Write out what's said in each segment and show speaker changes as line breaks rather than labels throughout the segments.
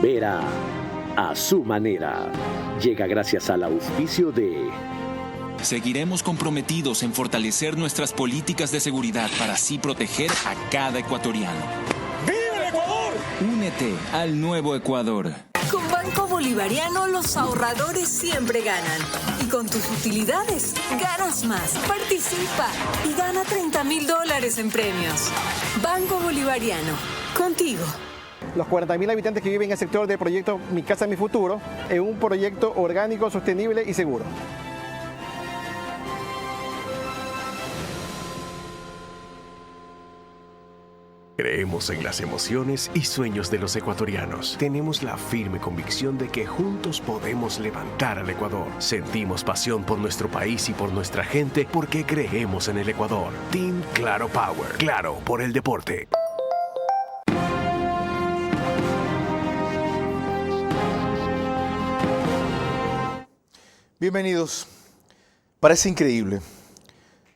Vera a su manera. Llega gracias al auspicio de...
Seguiremos comprometidos en fortalecer nuestras políticas de seguridad para así proteger a cada ecuatoriano.
¡Viva el Ecuador!
Únete al nuevo Ecuador.
Con Banco Bolivariano los ahorradores siempre ganan. Y con tus utilidades ganas más. Participa y gana $30,000 en premios. Banco Bolivariano, contigo.
Los 40.000 habitantes que viven en el sector del proyecto Mi Casa, Mi Futuro, en un proyecto orgánico, sostenible y seguro.
Creemos en las emociones y sueños de los ecuatorianos. Tenemos la firme convicción de que juntos podemos levantar al Ecuador. Sentimos pasión por nuestro país y por nuestra gente porque creemos en el Ecuador. Team Claro Power. Claro por el deporte.
Bienvenidos. Parece increíble,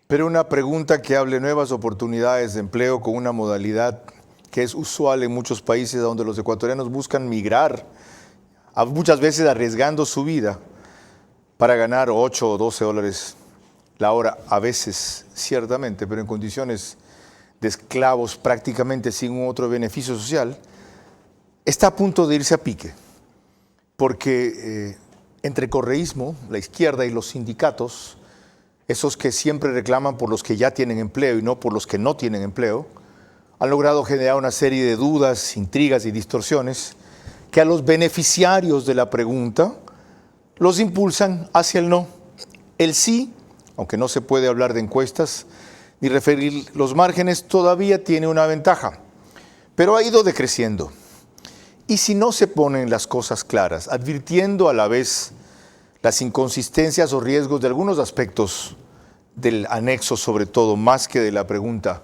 pero una pregunta que hable nuevas oportunidades de empleo con una modalidad que es usual en muchos países donde los ecuatorianos buscan migrar, muchas veces arriesgando su vida para ganar 8 o 12 dólares la hora, a veces ciertamente, pero en condiciones de esclavos prácticamente sin otro beneficio social, está a punto de irse a pique, porque entre correísmo, la izquierda y los sindicatos, esos que siempre reclaman por los que ya tienen empleo y no por los que no tienen empleo, han logrado generar una serie de dudas, intrigas y distorsiones que a los beneficiarios de la pregunta los impulsan hacia el no. El sí, aunque no se puede hablar de encuestas ni referir los márgenes, todavía tiene una ventaja, pero ha ido decreciendo. Y si no se ponen las cosas claras, advirtiendo a la vez las inconsistencias o riesgos de algunos aspectos del anexo, sobre todo, más que de la pregunta,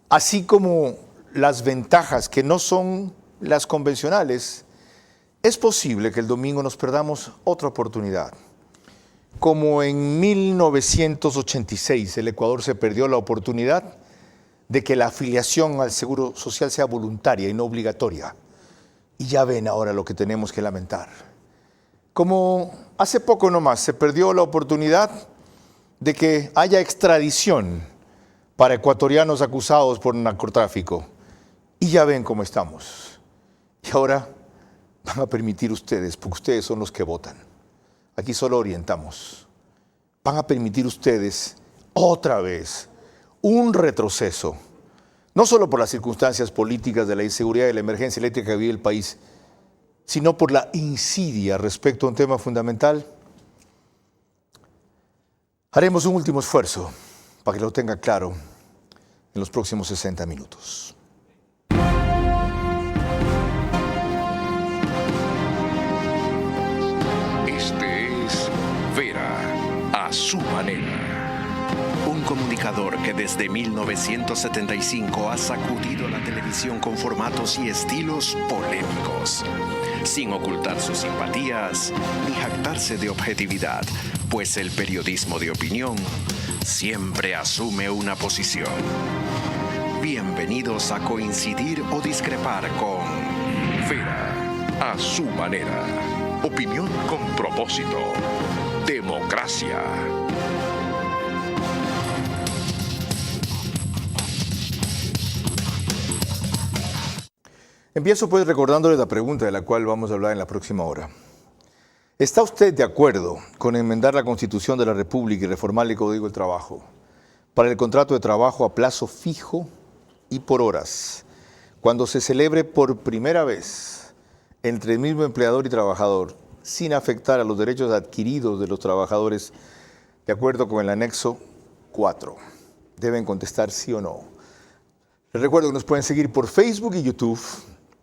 así como las ventajas que no son las convencionales, es posible que el domingo nos perdamos otra oportunidad. Como en 1986 el Ecuador se perdió la oportunidad de que la afiliación al Seguro Social sea voluntaria y no obligatoria. Y ya ven ahora lo que tenemos que lamentar. Como hace poco nomás se perdió la oportunidad de que haya extradición para ecuatorianos acusados por narcotráfico. Y ya ven cómo estamos. Y ahora van a permitir ustedes, porque ustedes son los que votan. Aquí solo orientamos. Van a permitir ustedes otra vez un retroceso. No solo por las circunstancias políticas de la inseguridad y la emergencia eléctrica que vive el país, sino por la insidia respecto a un tema fundamental. Haremos un último esfuerzo para que lo tenga claro en los próximos 60 minutos.
Este es Vera a su manera. Un comunicador que desde 1975 ha sacudido la televisión con formatos y estilos polémicos, sin ocultar sus simpatías ni jactarse de objetividad, pues el periodismo de opinión siempre asume una posición. Bienvenidos a coincidir o discrepar con Vera a su manera. Opinión con propósito. Democracia.
Empiezo pues recordándole la pregunta de la cual vamos a hablar en la próxima hora. ¿Está usted de acuerdo con enmendar la Constitución de la República y reformar el Código del Trabajo para el contrato de trabajo a plazo fijo y por horas, cuando se celebre por primera vez entre el mismo empleador y trabajador, sin afectar a los derechos adquiridos de los trabajadores, de acuerdo con el anexo 4? Deben contestar sí o no. Les recuerdo que nos pueden seguir por Facebook y YouTube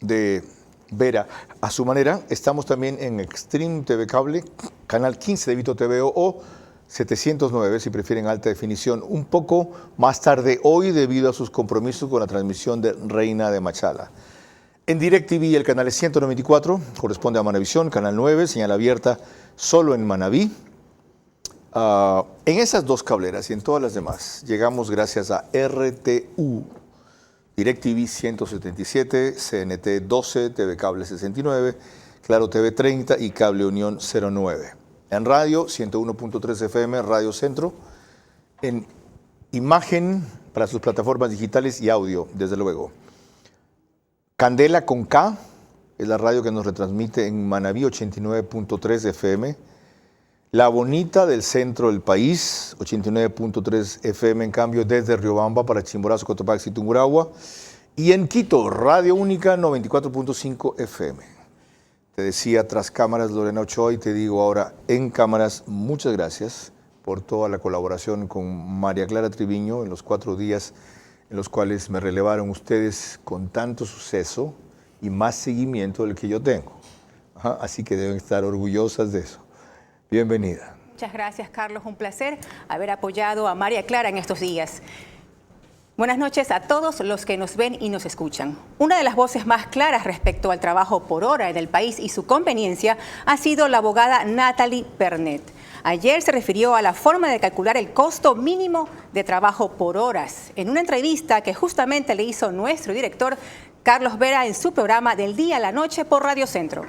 de Vera a su manera. Estamos también en Extreme TV Cable, canal 15 de Vito TV o 709 si prefieren alta definición, un poco más tarde hoy debido a sus compromisos con la transmisión de Reina de Machala. En DirecTV el canal es 194, corresponde a Manavisión, canal 9, señal abierta solo en Manaví. En esas dos cableras y en todas las demás llegamos gracias a RTU DirecTV 177, CNT 12, TV Cable 69, Claro TV 30 y Cable Unión 09. En radio, 101.3 FM, Radio Centro. En imagen para sus plataformas digitales y audio, desde luego. Candela con K es la radio que nos retransmite en Manabí 89.3 FM. La Bonita del centro del país, 89.3 FM, en cambio desde Riobamba para Chimborazo, Cotopaxi y Tungurahua. Y en Quito, Radio Única 94.5 FM. Te decía tras cámaras Lorena Ochoa y te digo ahora en cámaras, muchas gracias por toda la colaboración con María Clara Triviño en los 4 días en los cuales me relevaron ustedes con tanto suceso y más seguimiento del que yo tengo. Así que deben estar orgullosas de eso. Bienvenida.
Muchas gracias, Carlos. Un placer haber apoyado a María Clara en estos días. Buenas noches a todos los que nos ven y nos escuchan. Una de las voces más claras respecto al trabajo por hora en el país y su conveniencia ha sido la abogada Natalie Pernet. Ayer se refirió a la forma de calcular el costo mínimo de trabajo por horas en una entrevista que justamente le hizo nuestro director Carlos Vera en su programa Del Día a la Noche por Radio Centro.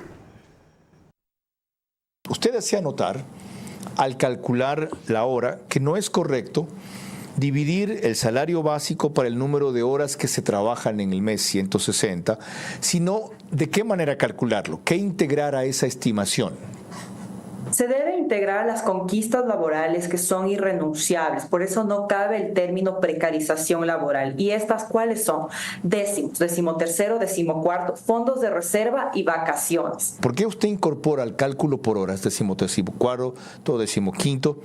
Usted hacía notar, al calcular la hora, que no es correcto dividir el salario básico para el número de horas que se trabajan en el mes, 160, sino de qué manera calcularlo, qué integrar a esa estimación.
Se debe integrar las conquistas laborales que son irrenunciables, por eso no cabe el término precarización laboral. ¿Y estas cuáles son? Décimos, 13º, 14º, fondos de reserva y vacaciones.
¿Por qué usted incorpora al cálculo por horas, 13º, todo 15º,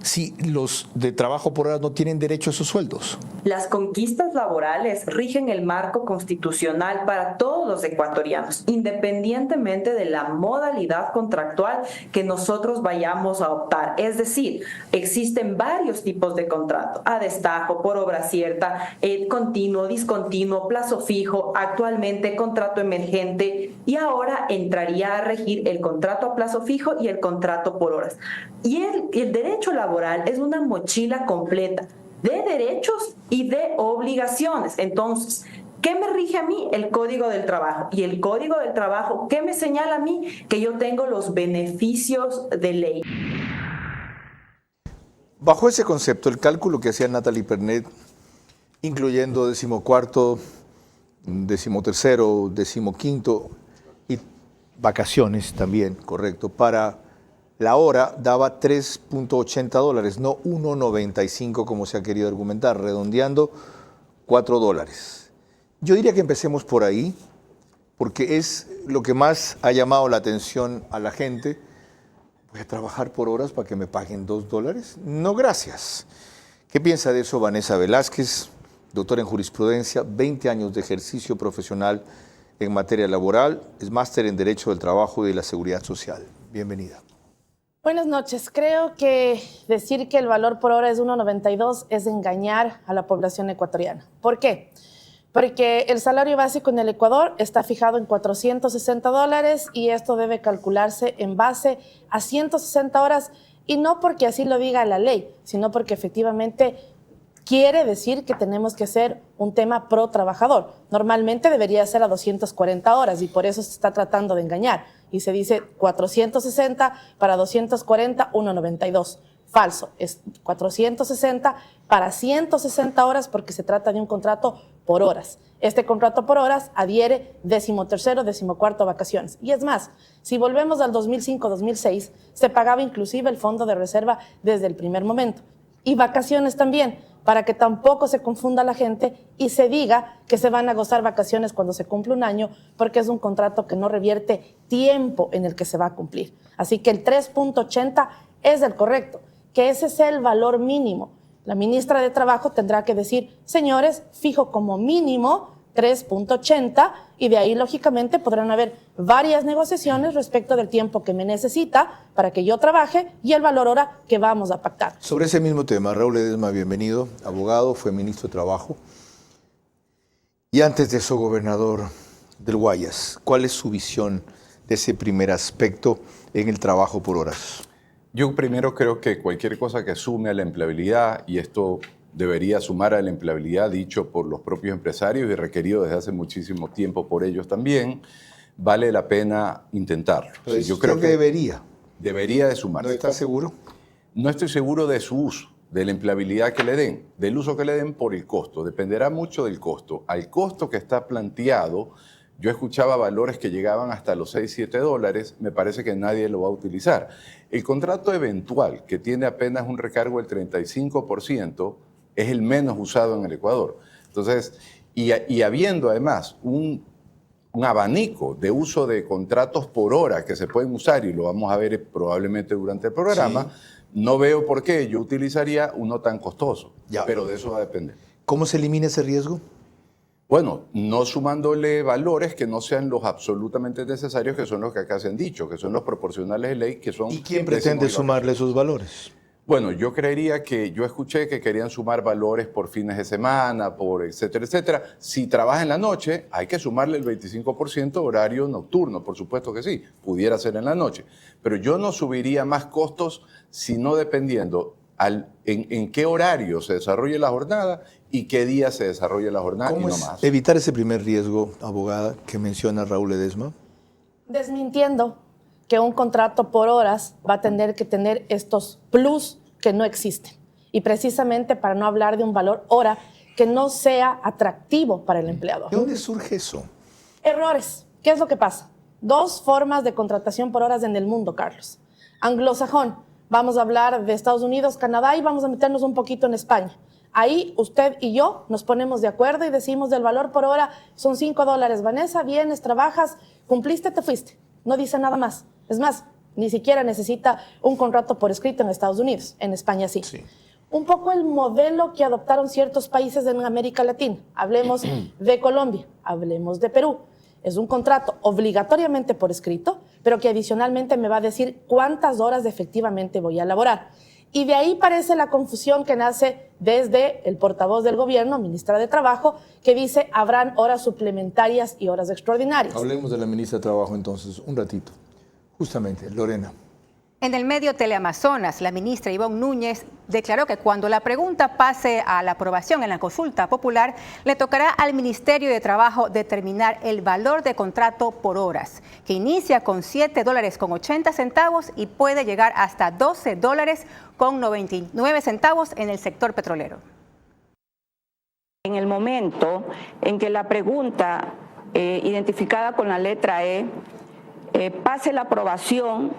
si los de trabajo por horas no tienen derecho a esos sueldos?
Las conquistas laborales rigen el marco constitucional para todos los ecuatorianos, independientemente de la modalidad contractual que nosotros vayamos a optar. Es decir, existen varios tipos de contrato: a destajo, por obra cierta, continuo, discontinuo, plazo fijo, actualmente contrato emergente, y ahora entraría a regir el contrato a plazo fijo y el contrato por horas. Y el derecho laboral es una mochila completa de derechos y de obligaciones. Entonces, ¿qué me rige a mí? El Código del Trabajo. Y el Código del Trabajo, ¿qué me señala a mí? Que yo tengo los beneficios de ley.
Bajo ese concepto, el cálculo que hacía Natalie Pernet, incluyendo 14º, 13º, 15º y vacaciones también, correcto, para la hora daba $3.80, no 1.95 como se ha querido argumentar, redondeando $4. Yo diría que empecemos por ahí, porque es lo que más ha llamado la atención a la gente. ¿Voy a trabajar por horas para que me paguen $2? No, gracias. ¿Qué piensa de eso Vanessa Velázquez, doctora en jurisprudencia, 20 años de ejercicio profesional en materia laboral, es máster en Derecho del Trabajo y de la Seguridad Social? Bienvenida.
Buenas noches. Creo que decir que el valor por hora es 1.92 es engañar a la población ecuatoriana. ¿Por qué? Porque el salario básico en el Ecuador está fijado en $460 y esto debe calcularse en base a 160 horas, y no porque así lo diga la ley, sino porque efectivamente quiere decir que tenemos que hacer un tema pro trabajador. Normalmente debería ser a 240 horas y por eso se está tratando de engañar. Y se dice 460 para 240, 1.92. Falso, es 460 para 160 horas porque se trata de un contrato por horas. Este contrato por horas adhiere 13º, 14º vacaciones. Y es más, si volvemos al 2005-2006, se pagaba inclusive el fondo de reserva desde el primer momento. Y vacaciones también, para que tampoco se confunda la gente y se diga que se van a gozar vacaciones cuando se cumple un año, porque es un contrato que no revierte tiempo en el que se va a cumplir. Así que el 3.80 es el correcto, que ese es el valor mínimo. La ministra de Trabajo tendrá que decir, señores, fijo como mínimo 3.80 y de ahí, lógicamente, podrán haber varias negociaciones respecto del tiempo que me necesita para que yo trabaje y el valor hora que vamos a pactar.
Sobre ese mismo tema, Raúl Ledesma, bienvenido, abogado, fue ministro de Trabajo y antes de eso gobernador del Guayas. ¿Cuál es su visión de ese primer aspecto en el trabajo por horas?
Yo primero creo que cualquier cosa que sume a la empleabilidad, y esto debería sumar a la empleabilidad, dicho por los propios empresarios y requerido desde hace muchísimo tiempo por ellos también. Vale la pena intentarlo.
Sí, yo creo que debería.
Debería de sumarse.
¿No estás seguro?
No estoy seguro de su uso, de la empleabilidad que le den, del uso que le den por el costo. Dependerá mucho del costo. Al costo que está planteado, yo escuchaba valores que llegaban hasta los 6, 7 dólares, me parece que nadie lo va a utilizar. El contrato eventual, que tiene apenas un recargo del 35%, es el menos usado en el Ecuador. Entonces, y habiendo además un abanico de uso de contratos por hora que se pueden usar, y lo vamos a ver probablemente durante el programa, sí, no veo por qué yo utilizaría uno tan costoso, pero de eso va a depender.
¿Cómo se elimina ese riesgo?
Bueno, no sumándole valores que no sean los absolutamente necesarios, que son los que acá se han dicho, que son los proporcionales de ley, que son...
¿Y quién pretende sumarle esos valores?
Bueno, yo creería que, yo escuché que querían sumar valores por fines de semana, por etcétera, etcétera. Si trabaja en la noche, hay que sumarle el 25% horario nocturno, por supuesto que sí, pudiera ser en la noche. Pero yo no subiría más costos, sino dependiendo en qué horario se desarrolle la jornada y qué día se desarrolle la jornada y no más.
Evitar ese primer riesgo, abogada, que menciona Raúl Ledesma?
Desmintiendo que un contrato por horas va a tener que tener estos plus que no existen. Y precisamente para no hablar de un valor hora que no sea atractivo para el empleador.
¿De dónde surge eso?
Errores. ¿Qué es lo que pasa? Dos formas de contratación por horas en el mundo, Carlos. Anglosajón. Vamos a hablar de Estados Unidos, Canadá y vamos a meternos un poquito en España. Ahí usted y yo nos ponemos de acuerdo y decimos del valor por hora son $5. Vanessa, vienes, trabajas, cumpliste, te fuiste. No dice nada más. Es más, ni siquiera necesita un contrato por escrito en Estados Unidos. En España sí. Un poco el modelo que adoptaron ciertos países en América Latina. Hablemos de Colombia, hablemos de Perú. Es un contrato obligatoriamente por escrito, pero que adicionalmente me va a decir cuántas horas efectivamente voy a laborar. Y de ahí parece la confusión que nace desde el portavoz del gobierno, ministra de Trabajo, que dice habrán horas suplementarias y horas extraordinarias.
Hablemos de la ministra de Trabajo entonces, un ratito. Justamente, Lorena.
En el medio Teleamazonas, la ministra Ivonne Núñez declaró que cuando la pregunta pase a la aprobación en la consulta popular, le tocará al Ministerio de Trabajo determinar el valor de contrato por horas, que inicia con $7.80 y puede llegar hasta $12.99 en el sector petrolero.
En el momento en que la pregunta identificada con la letra E pase la aprobación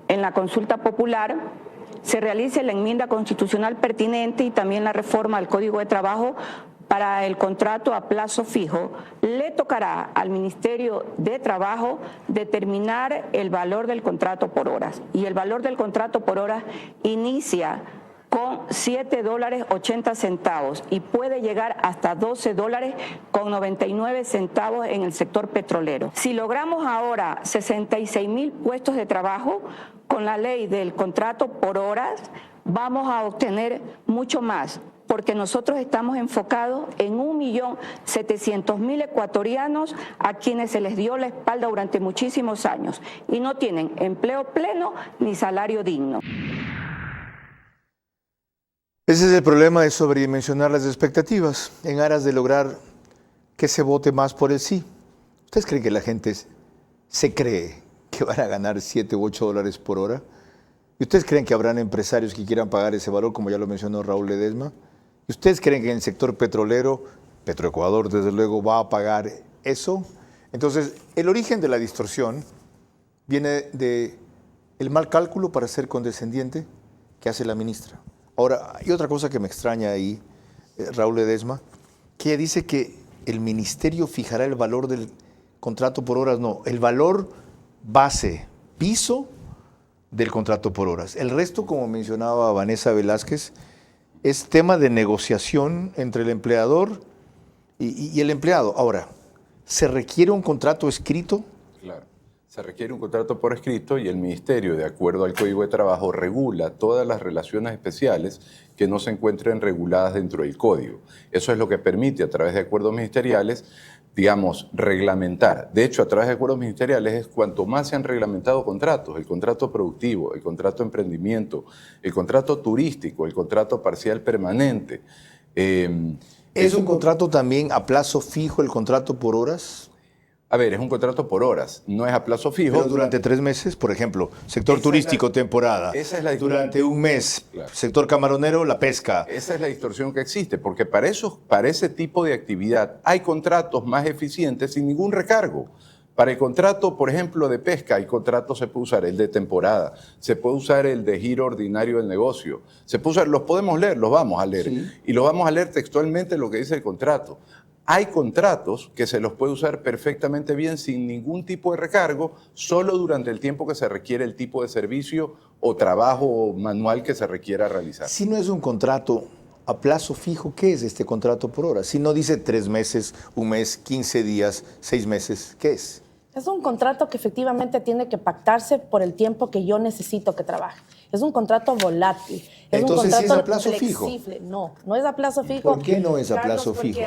en la consulta popular, se realice la enmienda constitucional pertinente y también la reforma al Código de Trabajo para el contrato a plazo fijo, le tocará al Ministerio de Trabajo determinar el valor del contrato por horas. Y el valor del contrato por horas inicia con $7.80 y puede llegar hasta $12.99 en el sector petrolero. Si logramos ahora 66,000 puestos de trabajo con la ley del contrato por horas, vamos a obtener mucho más, porque nosotros estamos enfocados en 1.700.000 ecuatorianos a quienes se les dio la espalda durante muchísimos años y no tienen empleo pleno ni salario digno.
Ese es el problema de sobredimensionar las expectativas en aras de lograr que se vote más por el sí. ¿Ustedes creen que la gente se cree que van a ganar $7 u $8 por hora? ¿Y ustedes creen que habrán empresarios que quieran pagar ese valor, como ya lo mencionó Raúl Ledesma? ¿Y ustedes creen que en el sector petrolero, Petroecuador desde luego va a pagar eso? Entonces, el origen de la distorsión viene del mal cálculo, para ser condescendiente, que hace la ministra. Ahora, hay otra cosa que me extraña ahí, Raúl Ledesma, que dice que el ministerio fijará el valor del contrato por horas. No, el valor base, piso del contrato por horas. El resto, como mencionaba Vanessa Velázquez, es tema de negociación entre el empleador y el empleado. Ahora, ¿se requiere un contrato escrito?
Claro. Se requiere un contrato por escrito y el Ministerio, de acuerdo al Código de Trabajo, regula todas las relaciones especiales que no se encuentren reguladas dentro del Código. Eso es lo que permite, a través de acuerdos ministeriales, digamos, reglamentar. De hecho, a través de acuerdos ministeriales es cuanto más se han reglamentado contratos, el contrato productivo, el contrato de emprendimiento, el contrato turístico, el contrato parcial permanente,
¿Es un contrato también a plazo fijo, el contrato por horas?
A ver, es un contrato por horas, no es a plazo fijo.
Pero durante 3 meses, por ejemplo, sector turístico, temporada.
Esa es la
durante un mes,
claro.
Sector camaronero, la pesca.
Esa es la distorsión que existe, porque para ese tipo de actividad hay contratos más eficientes sin ningún recargo. Para el contrato, por ejemplo, de pesca, hay contratos, se puede usar el de temporada, se puede usar el de giro ordinario del negocio, se puede usar, los podemos leer, los vamos a leer, sí. Y los vamos a leer textualmente lo que dice el contrato. Hay contratos que se los puede usar perfectamente bien sin ningún tipo de recargo, solo durante el tiempo que se requiere el tipo de servicio o trabajo manual que se requiera realizar.
Si no es un contrato a plazo fijo, ¿qué es este contrato por hora? Si no dice 3 meses, 1 mes, 15 días, 6 meses, ¿qué es?
Es un contrato que efectivamente tiene que pactarse por el tiempo que yo necesito que trabaje. Es un contrato volátil. Es
entonces,
un contrato
¿sí es a plazo
flexible. Fijo? No, no es a plazo fijo.
¿Por qué no es a plazo fijo?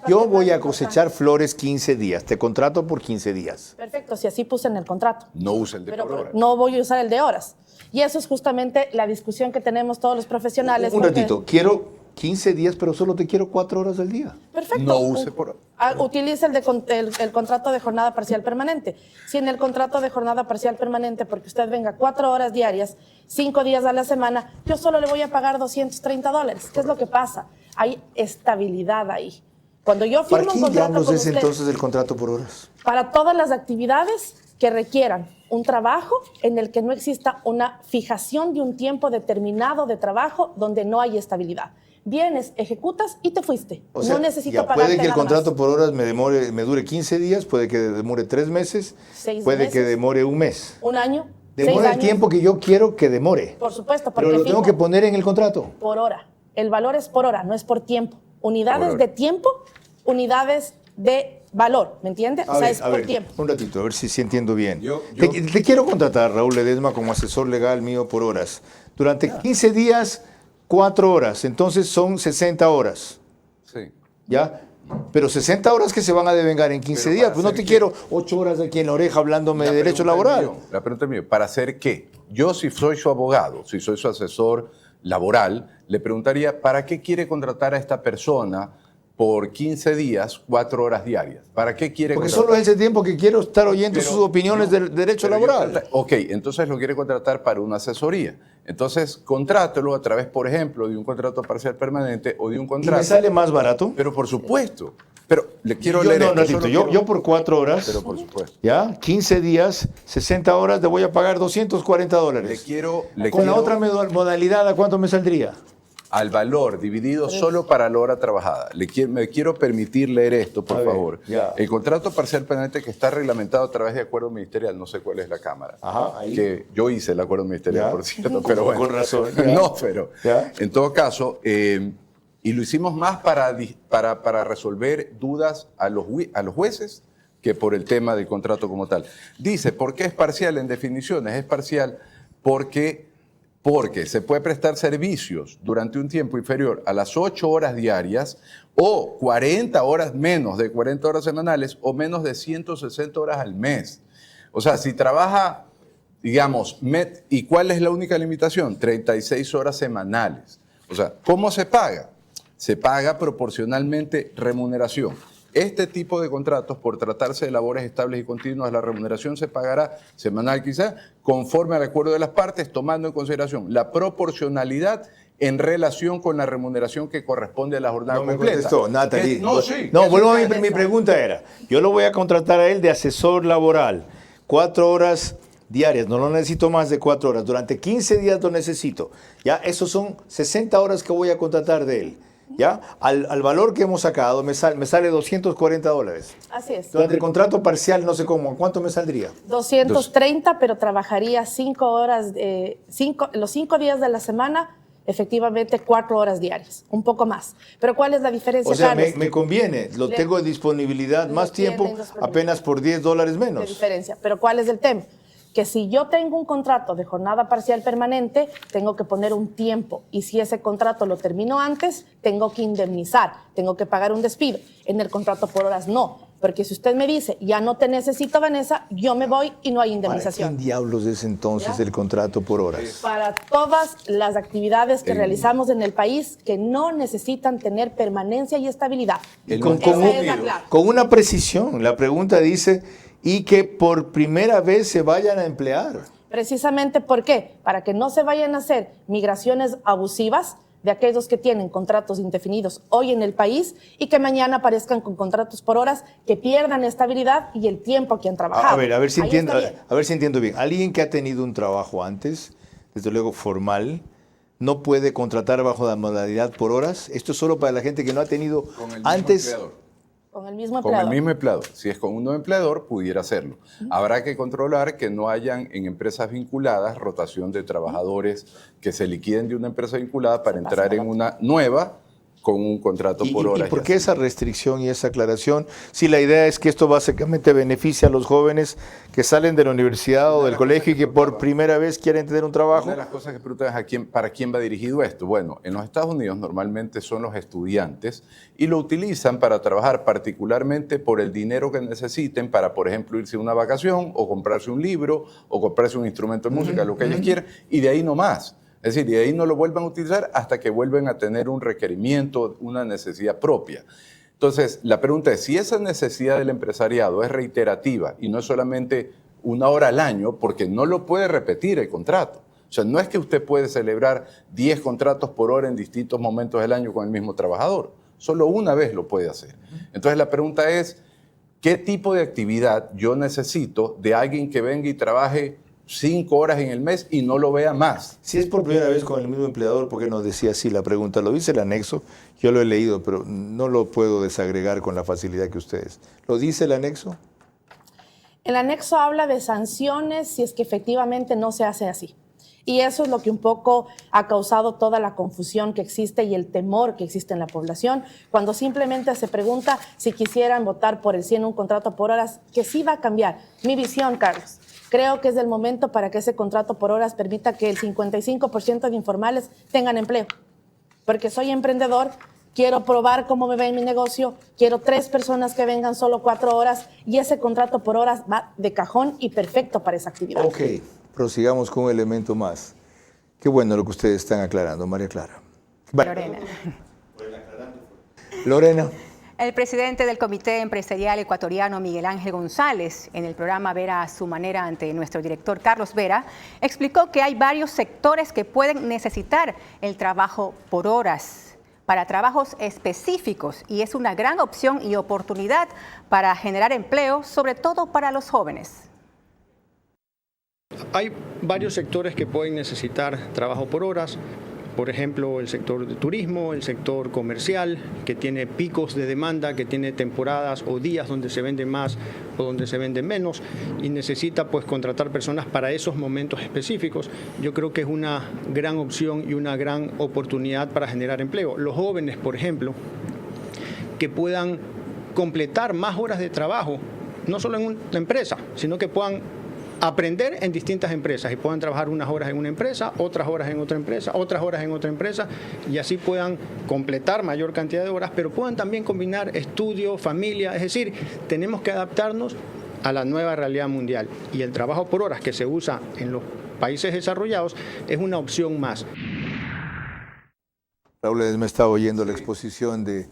Yo voy a cosechar flores 15 días. Te contrato por 15 días.
Perfecto, si así puse en el contrato.
No use el de por hora.
No voy a usar el de horas. Y eso es justamente la discusión que tenemos todos los profesionales.
Un ratito, quiero 15 días, pero solo te quiero 4 horas del día.
Perfecto.
No use por hora.
Utiliza el contrato de jornada parcial permanente. Si en el contrato de jornada parcial permanente, porque usted venga 4 horas diarias, 5 días a la semana, yo solo le voy a pagar $230. ¿Qué es lo que pasa? Hay estabilidad ahí. Cuando yo firmo un contrato con
usted, entonces el contrato por horas?
Para todas las actividades que requieran un trabajo en el que no exista una fijación de un tiempo determinado de trabajo donde no hay estabilidad. Vienes, ejecutas y te fuiste.
O sea,
no necesito pagarte
puede que el contrato
más.
por horas me dure 15 días, puede que demore 3 meses,
6
puede
meses,
que demore 1 mes.
1 año,
Demora el tiempo que yo quiero que demore.
Por supuesto. Porque
pero lo tengo que poner en el contrato.
Por hora. El valor es por hora, no es por tiempo. Unidades de tiempo, unidades de valor, ¿me entiendes? O sea, es por tiempo.
Un ratito, a ver si entiendo bien. Te quiero contratar, Raúl Ledesma, como asesor legal mío por horas. Durante 15 días, 4 horas. Entonces son 60 horas.
Sí.
¿Ya? Pero 60 horas que se van a devengar en 15 días. Pues no te quiero 8 horas aquí en la oreja hablándome de derecho laboral.
La pregunta es mía, ¿para hacer qué? Yo, si soy su abogado, si soy su asesor laboral, le preguntaría, ¿para qué quiere contratar a esta persona por 15 días, 4 horas diarias? ¿Para qué quiere
Porque
contratar?
solo es ese tiempo que quiero estar oyendo sus opiniones del derecho laboral.
Ok, entonces lo quiere contratar para una asesoría. Entonces, contrátelo a través, por ejemplo, de un contrato parcial permanente o de un contrato.
¿Y me sale más barato?
Pero por supuesto. Pero le quiero leer esto.
Yo por 4 horas,
pero por supuesto.
¿ya? 15 días, 60 horas, le voy a pagar $240. Con la otra modalidad, ¿a cuánto me saldría?
Al valor dividido solo para la hora trabajada. Me quiero permitir leer esto, por favor.
Ya.
El contrato parcial permanente que está reglamentado a través de acuerdo ministerial, no sé cuál es la Cámara.
Ajá, ahí.
Que yo hice el acuerdo ministerial,
Ya.
por cierto, pero bueno.
Con razón.
No, pero
Ya.
en todo caso, y lo hicimos más para resolver dudas a los jueces que por el tema del contrato como tal. Dice, ¿por qué es parcial? En definiciones, es parcial porque se puede prestar servicios durante un tiempo inferior a las 8 horas diarias o 40 horas menos de 40 horas semanales o menos de 160 horas al mes. O sea, si trabaja, digamos, ¿y cuál es la única limitación? 36 horas semanales. O sea, ¿cómo se paga? Se paga proporcionalmente remuneración. Este tipo de contratos, por tratarse de labores estables y continuas, la remuneración se pagará semanal quizá, conforme al acuerdo de las partes, tomando en consideración la proporcionalidad en relación con la remuneración que corresponde a la jornada completa.
Me contestó, Natalie.
No,
vuelvo a mi pregunta era, yo lo voy a contratar a él de asesor laboral, 4 horas diarias, no lo necesito más de 4 horas, durante 15 días lo necesito. Ya, esos son 60 horas que voy a contratar de él. ¿Ya? Al valor que hemos sacado me sale $240.
Así es.
Durante el contrato parcial, no sé cómo, ¿cuánto me saldría?
230, pero trabajaría 5 horas, los 5 días de la semana, efectivamente 4 horas diarias, un poco más. Pero ¿cuál es la diferencia,
O sea,
Carlos?
me conviene, tengo en disponibilidad más tiempo, apenas por $10 menos.
De diferencia, pero ¿cuál es el tema? Que si yo tengo un contrato de jornada parcial permanente, tengo que poner un tiempo. Y si ese contrato lo termino antes, tengo que indemnizar, tengo que pagar un despido. En el contrato por horas no. Porque si usted me dice, ya no te necesito, Vanessa, yo me voy y no hay indemnización.
¿Para quién diablos es entonces el contrato por horas?
Para todas las actividades que realizamos en el país que no necesitan tener permanencia y estabilidad.
Con una precisión. La pregunta dice, y que por primera vez se vayan a emplear.
Precisamente, ¿por qué? Para que no se vayan a hacer migraciones abusivas de aquellos que tienen contratos indefinidos hoy en el país y que mañana aparezcan con contratos por horas que pierdan estabilidad y el tiempo que han trabajado.
A ver si entiendo bien. Alguien que ha tenido un trabajo antes, desde luego formal, no puede contratar bajo la modalidad por horas. Esto es solo para la gente que no ha tenido antes.
Con el mismo empleador.
Con el mismo empleador. Si es con un nuevo empleador, pudiera hacerlo. Habrá que controlar que no hayan en empresas vinculadas rotación de trabajadores que se liquiden de una empresa vinculada para entrar en una nueva con un contrato por hora.
¿Y por qué esa restricción y esa aclaración? Si la idea es que esto básicamente beneficia a los jóvenes que salen de la universidad o del colegio y que por primera vez quieren tener un trabajo.
Una de las cosas que preguntan es ¿para quién va dirigido esto? Bueno, en los Estados Unidos normalmente son los estudiantes y lo utilizan para trabajar particularmente por el dinero que necesiten para, por ejemplo, irse a una vacación o comprarse un libro o comprarse un instrumento de música, lo que ellos quieran, y de ahí no más. Es decir, y ahí no lo vuelvan a utilizar hasta que vuelven a tener un requerimiento, una necesidad propia. Entonces, la pregunta es, si esa necesidad del empresariado es reiterativa y no es solamente una hora al año, porque no lo puede repetir el contrato. O sea, no es que usted puede celebrar 10 contratos por hora en distintos momentos del año con el mismo trabajador. Solo una vez lo puede hacer. Entonces, la pregunta es, ¿qué tipo de actividad yo necesito de alguien que venga y trabaje 5 horas en el mes y no lo vea más?
Si es por primera vez con el mismo empleador, ¿por qué no decía así la pregunta? Lo dice el anexo, yo lo he leído, pero no lo puedo desagregar con la facilidad que ustedes. ¿Lo dice el anexo?
El anexo habla de sanciones si es que efectivamente no se hace así. Y eso es lo que un poco ha causado toda la confusión que existe y el temor que existe en la población, cuando simplemente se pregunta si quisieran votar por el 100 un contrato por horas, que sí va a cambiar. Mi visión, Carlos. Creo que es el momento para que ese contrato por horas permita que el 55% de informales tengan empleo. Porque soy emprendedor, quiero probar cómo me va en mi negocio, quiero 3 personas que vengan solo 4 horas y ese contrato por horas va de cajón y perfecto para esa actividad.
Ok, prosigamos con un elemento más. Qué bueno lo que ustedes están aclarando, María Clara. Lorena.
El presidente del Comité Empresarial Ecuatoriano, Miguel Ángel González, en el programa Vera a su manera ante nuestro director Carlos Vera, explicó que hay varios sectores que pueden necesitar el trabajo por horas para trabajos específicos y es una gran opción y oportunidad para generar empleo, sobre todo para los jóvenes.
Hay varios sectores que pueden necesitar trabajo por horas. Por ejemplo, el sector de turismo, el sector comercial, que tiene picos de demanda, que tiene temporadas o días donde se vende más o donde se vende menos y necesita pues contratar personas para esos momentos específicos. Yo creo que es una gran opción y una gran oportunidad para generar empleo. Los jóvenes, por ejemplo, que puedan completar más horas de trabajo, no solo en una empresa, sino que puedan aprender en distintas empresas y puedan trabajar unas horas en una empresa, otras horas en otra empresa, otras horas en otra empresa y así puedan completar mayor cantidad de horas, pero puedan también combinar estudio, familia, es decir, tenemos que adaptarnos a la nueva realidad mundial y el trabajo por horas que se usa en los países desarrollados es una opción más.
Raúl, me estaba oyendo la exposición de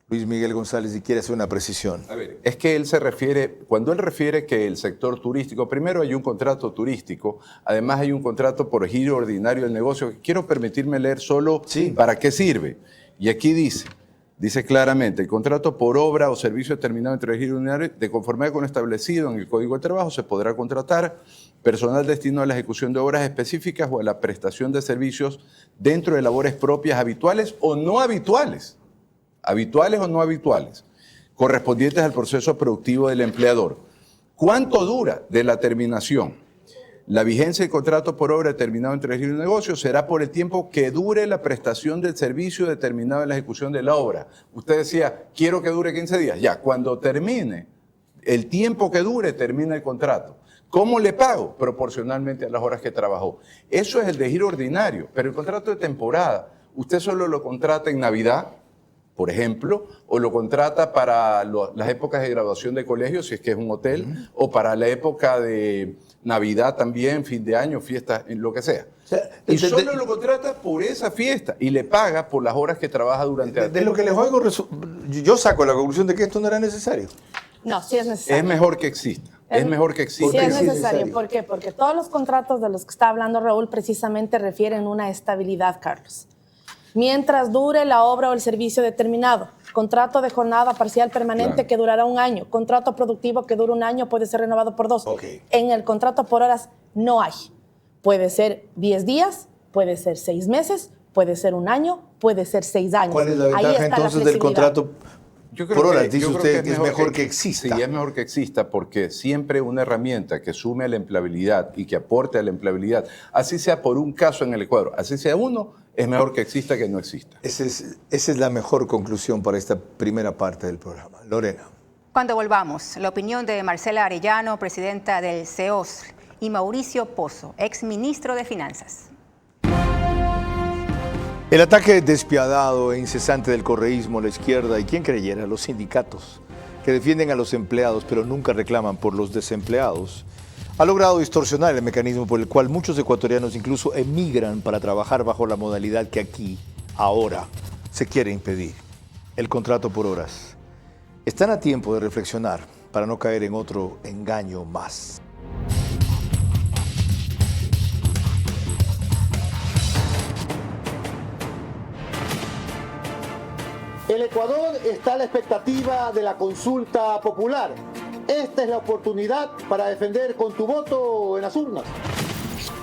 Luis Miguel González y quiere hacer una precisión.
A ver, es que él se refiere, cuando él refiere que el sector turístico, primero hay un contrato turístico, además hay un contrato por giro ordinario del negocio, que quiero permitirme leer solo para qué sirve. Y aquí dice claramente, el contrato por obra o servicio determinado entre el giro ordinario, de conformidad con lo establecido en el Código de Trabajo, se podrá contratar personal destinado a la ejecución de obras específicas o a la prestación de servicios dentro de labores propias habituales o no habituales. Habituales o no habituales, correspondientes al proceso productivo del empleador. ¿Cuánto dura de la terminación? La vigencia del contrato por obra determinado entre el giro y el negocio será por el tiempo que dure la prestación del servicio determinado en la ejecución de la obra. Usted decía, quiero que dure 15 días. Ya, cuando termine, el tiempo que dure, termina el contrato. ¿Cómo le pago? Proporcionalmente a las horas que trabajó. Eso es el de giro ordinario, pero el contrato de temporada, usted solo lo contrata en Navidad, por ejemplo, o lo contrata para las épocas de graduación de colegio, si es que es un hotel, o para la época de Navidad también, fin de año, fiestas, lo que sea. O sea, y solo lo contrata por esa fiesta y le paga por las horas que trabaja durante
de lo que les oigo, yo saco la conclusión de que esto no era necesario.
No, sí es necesario.
Es mejor que exista. Es mejor que exista.
Sí es necesario. ¿Por qué? Porque todos los contratos de los que está hablando Raúl precisamente refieren una estabilidad, Carlos. Mientras dure la obra o el servicio determinado. Contrato de jornada parcial permanente que durará 1 año. Contrato productivo que dura 1 año, puede ser renovado por 2. En el contrato por horas no hay. Puede ser 10 días, puede ser 6 meses, puede ser 1 año, puede ser 6 años.
¿Cuál es la ventaja entonces del contrato por horas? Dice usted que es mejor que exista.
Sí, es mejor que exista porque siempre una herramienta que sume a la empleabilidad y que aporte a la empleabilidad, así sea por un caso en el Ecuador, así sea uno, es mejor que exista que no exista.
Esa es la mejor conclusión para esta primera parte del programa. Lorena.
Cuando volvamos, la opinión de Marcela Arellano, presidenta del CEOS, y Mauricio Pozo, exministro de Finanzas.
El ataque despiadado e incesante del correísmo a la izquierda y quien creyera, los sindicatos que defienden a los empleados pero nunca reclaman por los desempleados, ha logrado distorsionar el mecanismo por el cual muchos ecuatorianos incluso emigran para trabajar bajo la modalidad que aquí, ahora, se quiere impedir, el contrato por horas. Están a tiempo de reflexionar para no caer en otro engaño más.
El Ecuador está a la expectativa de la consulta popular. Esta es la oportunidad para defender con tu voto en las urnas.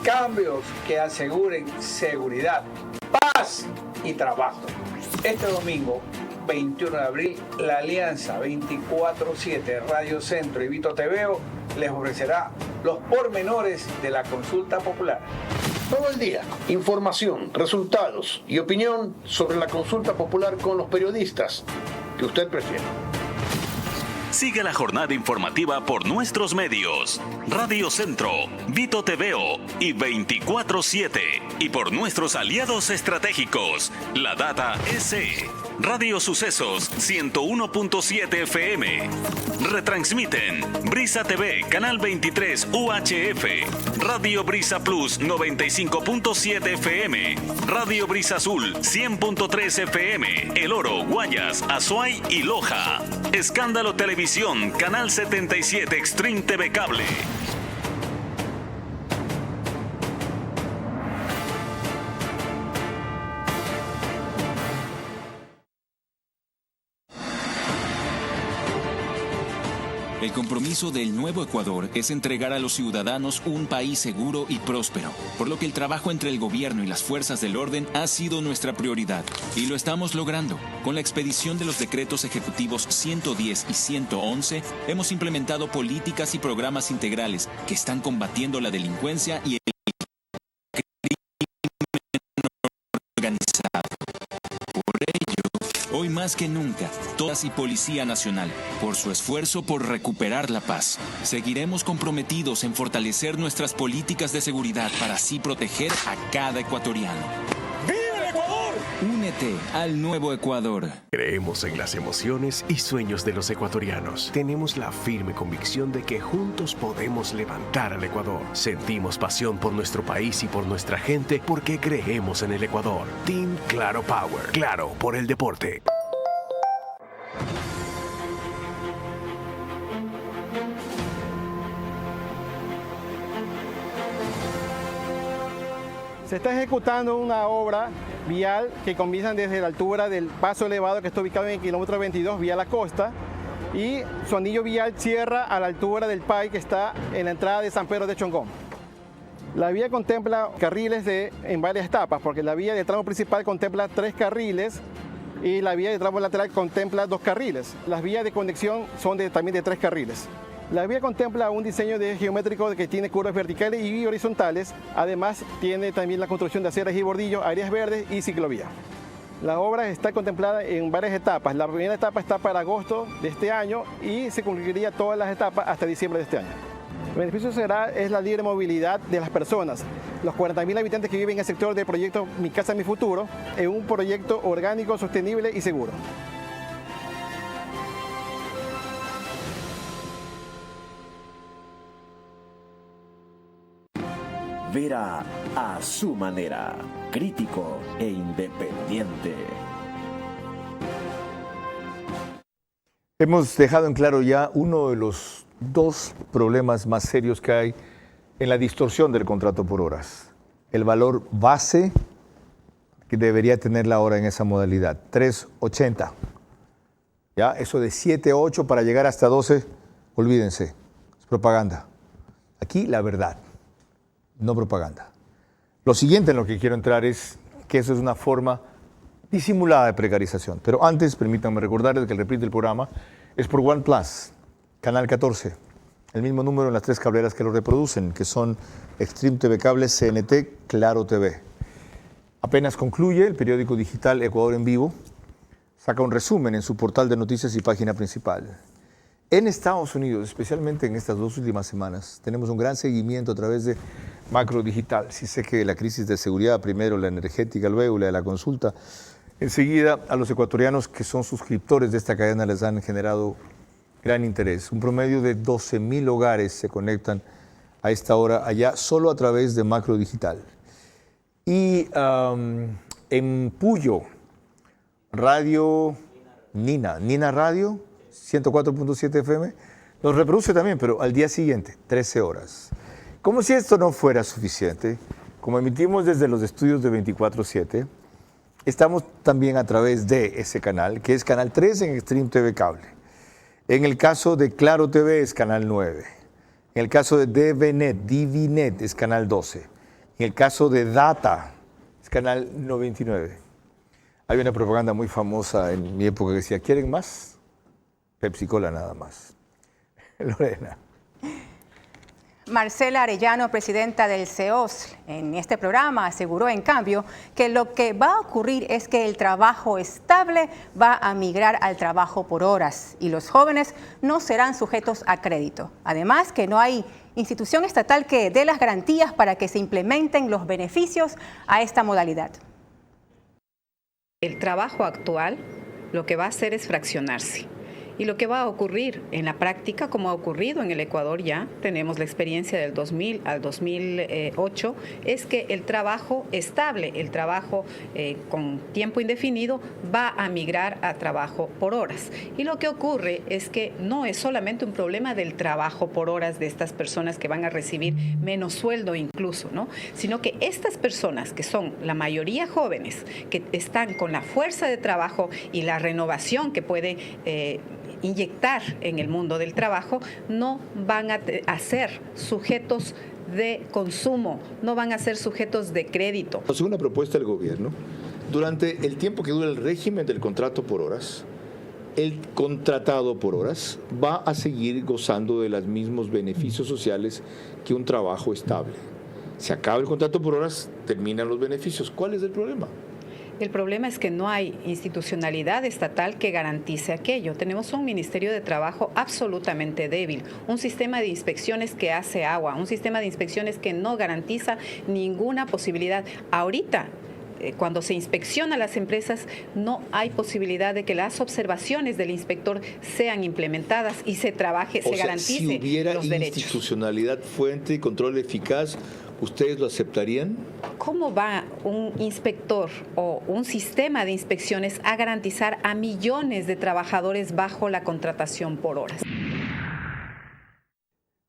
Cambios que aseguren seguridad, paz y trabajo. Este domingo, 21 de abril, la Alianza 24/7 Radio Centro y Vito TVO les ofrecerá los pormenores de la consulta popular.
Todo el día, información, resultados y opinión sobre la consulta popular con los periodistas que usted prefiere.
Sigue la jornada informativa por nuestros medios, Radio Centro, Vito TVO y 24/7, y por nuestros aliados estratégicos, La Data S, Radio Sucesos 101.7 FM. Retransmiten Brisa TV, Canal 23 UHF, Radio Brisa Plus 95.7 FM, Radio Brisa Azul 100.3 FM, El Oro, Guayas, Azuay y Loja. Escándalo Televisión, Canal 77 Extreme TV Cable.
El compromiso del nuevo Ecuador es entregar a los ciudadanos un país seguro y próspero, por lo que el trabajo entre el gobierno y las fuerzas del orden ha sido nuestra prioridad. Y lo estamos logrando. Con la expedición de los decretos ejecutivos 110 y 111, hemos implementado políticas y programas integrales que están combatiendo la delincuencia y el crimen organizado. Por ello, hoy más que nunca, todas y Policía Nacional, por su esfuerzo por recuperar la paz, seguiremos comprometidos en fortalecer nuestras políticas de seguridad para así proteger a cada ecuatoriano.
¡Viva el Ecuador!
Únete al nuevo Ecuador.
Creemos en las emociones y sueños de los ecuatorianos. Tenemos la firme convicción de que juntos podemos levantar al Ecuador. Sentimos pasión por nuestro país y por nuestra gente porque creemos en el Ecuador. Team Claro Power. Claro por el deporte.
Se está ejecutando una obra vial que comienza desde la altura del paso elevado que está ubicado en el kilómetro 22 vía la costa, y su anillo vial cierra a la altura del PAI que está en la entrada de San Pedro de Chongón. La vía contempla carriles en varias etapas, porque la vía del tramo principal contempla 3 carriles y la vía del tramo lateral contempla 2 carriles. Las vías de conexión son también de 3 carriles. La vía contempla un diseño geométrico que tiene curvas verticales y horizontales. Además, tiene también la construcción de aceras y bordillos, áreas verdes y ciclovía. La obra está contemplada en varias etapas. La primera etapa está para agosto de este año y se concluiría todas las etapas hasta diciembre de este año. El beneficio es la libre movilidad de las personas. Los 40.000 habitantes que viven en el sector del proyecto Mi Casa, Mi Futuro, en un proyecto orgánico, sostenible y seguro.
Vera a su manera, crítico e independiente.
Hemos dejado en claro ya uno de los dos problemas más serios que hay en la distorsión del contrato por horas. El valor base que debería tener la hora en esa modalidad, 3.80. Ya, eso de 7, 8 para llegar hasta 12, olvídense, es propaganda. Aquí la verdad, no propaganda. Lo siguiente en lo que quiero entrar es que eso es una forma disimulada de precarización. Pero antes, permítanme recordarles que el replay del programa es por One Plus, Canal 14. El mismo número en las 3 cableras que lo reproducen, que son Extreme TV Cable, CNT, Claro TV. Apenas concluye, el periódico digital Ecuador en Vivo saca un resumen en su portal de noticias y página principal. En Estados Unidos, especialmente en estas 2 últimas semanas, tenemos un gran seguimiento a través de Macro Digital. Sí sé que la crisis de seguridad, primero la energética, luego la de la consulta, enseguida a los ecuatorianos que son suscriptores de esta cadena les han generado gran interés. Un promedio de 12.000 hogares se conectan a esta hora allá solo a través de Macro Digital. Y en Puyo, Radio Nina Radio, 104.7 FM, nos reproduce también, pero al día siguiente, 13 horas. Como si esto no fuera suficiente, como emitimos desde los estudios de 24/7, estamos también a través de ese canal, que es Canal 3 en Extreme TV Cable. En el caso de Claro TV es Canal 9. En el caso de DVNet es Canal 12. En el caso de Data es Canal 99. Hay una propaganda muy famosa en mi época que decía, ¿quieren más? Pepsi Cola nada más. Lorena.
Marcela Arellano, presidenta del CEOS, en este programa aseguró, en cambio, que lo que va a ocurrir es que el trabajo estable va a migrar al trabajo por horas y los jóvenes no serán sujetos a crédito. Además, que no hay institución estatal que dé las garantías para que se implementen los beneficios a esta modalidad.
El trabajo actual lo que va a hacer es fraccionarse. Y lo que va a ocurrir en la práctica, como ha ocurrido en el Ecuador ya, tenemos la experiencia del 2000 al 2008, es que el trabajo estable, el trabajo con tiempo indefinido, va a migrar a trabajo por horas. Y lo que ocurre es que no es solamente un problema del trabajo por horas de estas personas que van a recibir menos sueldo incluso, ¿no? Sino que estas personas, que son la mayoría jóvenes, que están con la fuerza de trabajo y la renovación que puede inyectar en el mundo del trabajo, no van a ser sujetos de consumo, no van a ser sujetos de crédito.
Según la propuesta del gobierno, durante el tiempo que dura el régimen del contrato por horas, el contratado por horas va a seguir gozando de los mismos beneficios sociales que un trabajo estable. Se acaba el contrato por horas, terminan los beneficios. ¿Cuál es el problema?
El problema es que no hay institucionalidad estatal que garantice aquello. Tenemos un Ministerio de Trabajo absolutamente débil, un sistema de inspecciones que hace agua, un sistema de inspecciones que no garantiza ninguna posibilidad. Ahorita, cuando se inspecciona las empresas, no hay posibilidad de que las observaciones del inspector sean implementadas y se trabaje, se garantice
si hubiera
los derechos.
Institucionalidad, fuente y control eficaz, ¿ustedes lo aceptarían?
¿Cómo va un inspector o un sistema de inspecciones a garantizar a millones de trabajadores bajo la contratación por horas?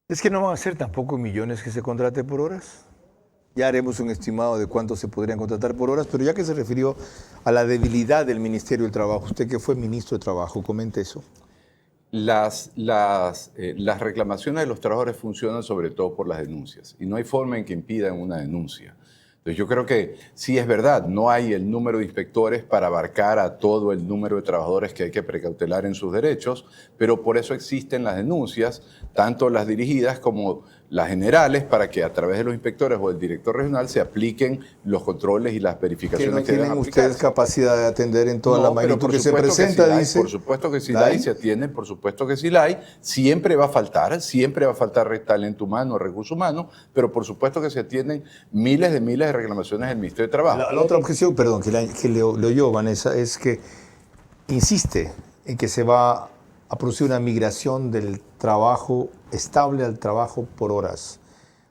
Es que no van a ser tampoco millones que se contrate por horas. Ya haremos un estimado de cuánto se podrían contratar por horas, pero ya que se refirió a la debilidad del Ministerio del Trabajo, usted que fue ministro de Trabajo, comente eso.
Las reclamaciones de los trabajadores funcionan sobre todo por las denuncias y no hay forma en que impidan una denuncia. Entonces yo creo que sí es verdad, no hay el número de inspectores para abarcar a todo el número de trabajadores que hay que precautelar en sus derechos, pero por eso existen las denuncias, tanto las dirigidas como las generales, para que a través de los inspectores o del director regional se apliquen los controles y las verificaciones
que no
que deben
tienen
aplicarse.
ustedes capacidad de atender en toda la magnitud
pero
que se presenta,
sí
dice.
Por supuesto que sí la hay, se atienden, por supuesto que sí la hay. Siempre va a faltar talento humano, recursos humanos, pero por supuesto que se atienden miles de reclamaciones del Ministerio de Trabajo.
La otra objeción, perdón, que le oyó Vanessa, es que insiste en que se va a producir una migración del trabajo estable al trabajo por horas.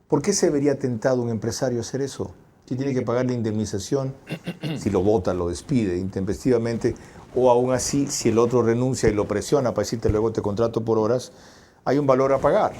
¿Por qué se vería tentado un empresario a hacer eso? Si tiene que pagar la indemnización, si lo vota, lo despide intempestivamente, o aún así, si el otro renuncia y lo presiona para decirte luego te contrato por horas, hay un valor a pagar.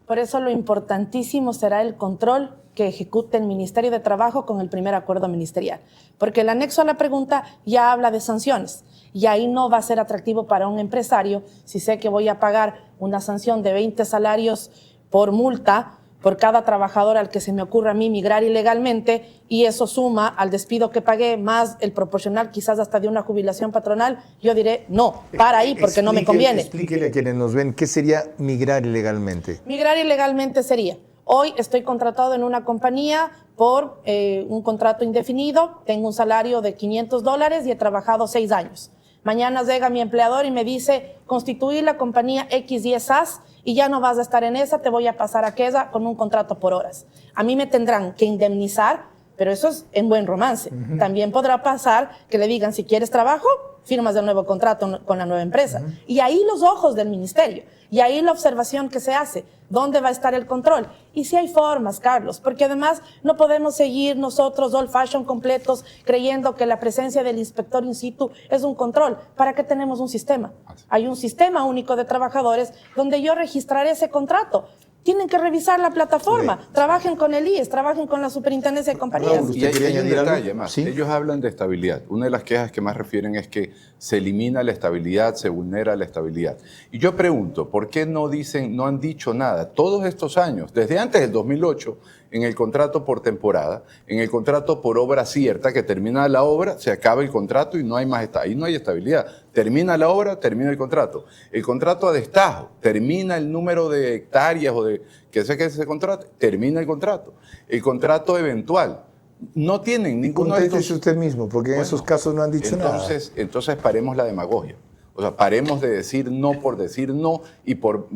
Por eso lo importantísimo será el control que ejecute el Ministerio de Trabajo con el primer acuerdo ministerial. Porque el anexo a la pregunta ya habla de sanciones y ahí no va a ser atractivo para un empresario si sé que voy a pagar una sanción de 20 salarios por multa por cada trabajador al que se me ocurra a mí migrar ilegalmente y eso suma al despido que pagué más el proporcional quizás hasta de una jubilación patronal, yo diré no, para ahí porque no me conviene.
Explíquele a quienes nos ven, ¿qué sería migrar ilegalmente?
Migrar ilegalmente sería, hoy estoy contratado en una compañía por un contrato indefinido, tengo un salario de $500 y he trabajado 6 años. Mañana llega mi empleador y me dice, constituí la compañía X y SAS y ya no vas a estar en esa, te voy a pasar a aquella con un contrato por horas. A mí me tendrán que indemnizar, pero eso es en buen romance. También podrá pasar que le digan, si quieres trabajo, firmas el nuevo contrato con la nueva empresa. Y ahí los ojos del ministerio, y ahí la observación que se hace, ¿dónde va a estar el control? Y si hay formas, Carlos, porque además no podemos seguir nosotros old fashion completos creyendo que la presencia del inspector in situ es un control. ¿Para qué tenemos un sistema? Hay un sistema único de trabajadores donde yo registraré ese contrato. Tienen que revisar la plataforma, trabajen con el IES, trabajen con la Superintendencia de Compañías.
Y hay un detalle más. ¿Sí? Ellos hablan de estabilidad. Una de las quejas que más refieren es que se elimina la estabilidad, se vulnera la estabilidad. Y yo pregunto, ¿por qué no han dicho nada? Todos estos años, desde antes del 2008, en el contrato por temporada, en el contrato por obra cierta, que termina la obra, se acaba el contrato y no hay más ahí no hay estabilidad. Termina la obra, termina el contrato. El contrato a destajo, termina el número de hectáreas o de que se contrate, termina el contrato. El contrato eventual, no tienen ninguno de estos.
Usted mismo, porque en esos casos no han dicho nada.
Entonces paremos la demagogia. O sea, paremos de decir no por decir no y por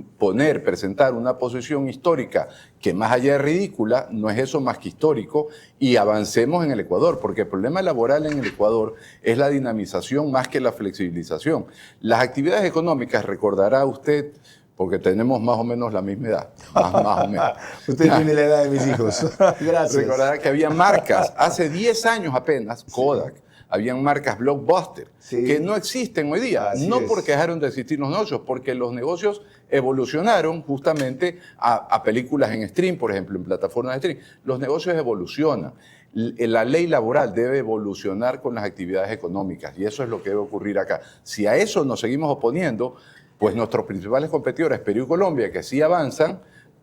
presentar una posición histórica que más allá de ridícula, no es eso más que histórico, y avancemos en el Ecuador, porque el problema laboral en el Ecuador es la dinamización más que la flexibilización. Las actividades económicas, recordará usted, porque tenemos más o menos la misma edad, más o menos.
Usted tiene la edad de mis hijos. Gracias.
Recordará que había marcas, hace 10 años apenas, Kodak, habían marcas blockbuster, que no existen hoy día. No porque dejaron de existir los negocios, porque los negocios evolucionaron justamente a películas en stream, por ejemplo, en plataformas de stream. Los negocios evolucionan. La ley laboral debe evolucionar con las actividades económicas y eso es lo que debe ocurrir acá. Si a eso nos seguimos oponiendo, pues nuestros principales competidores, Perú y Colombia, que sí avanzan,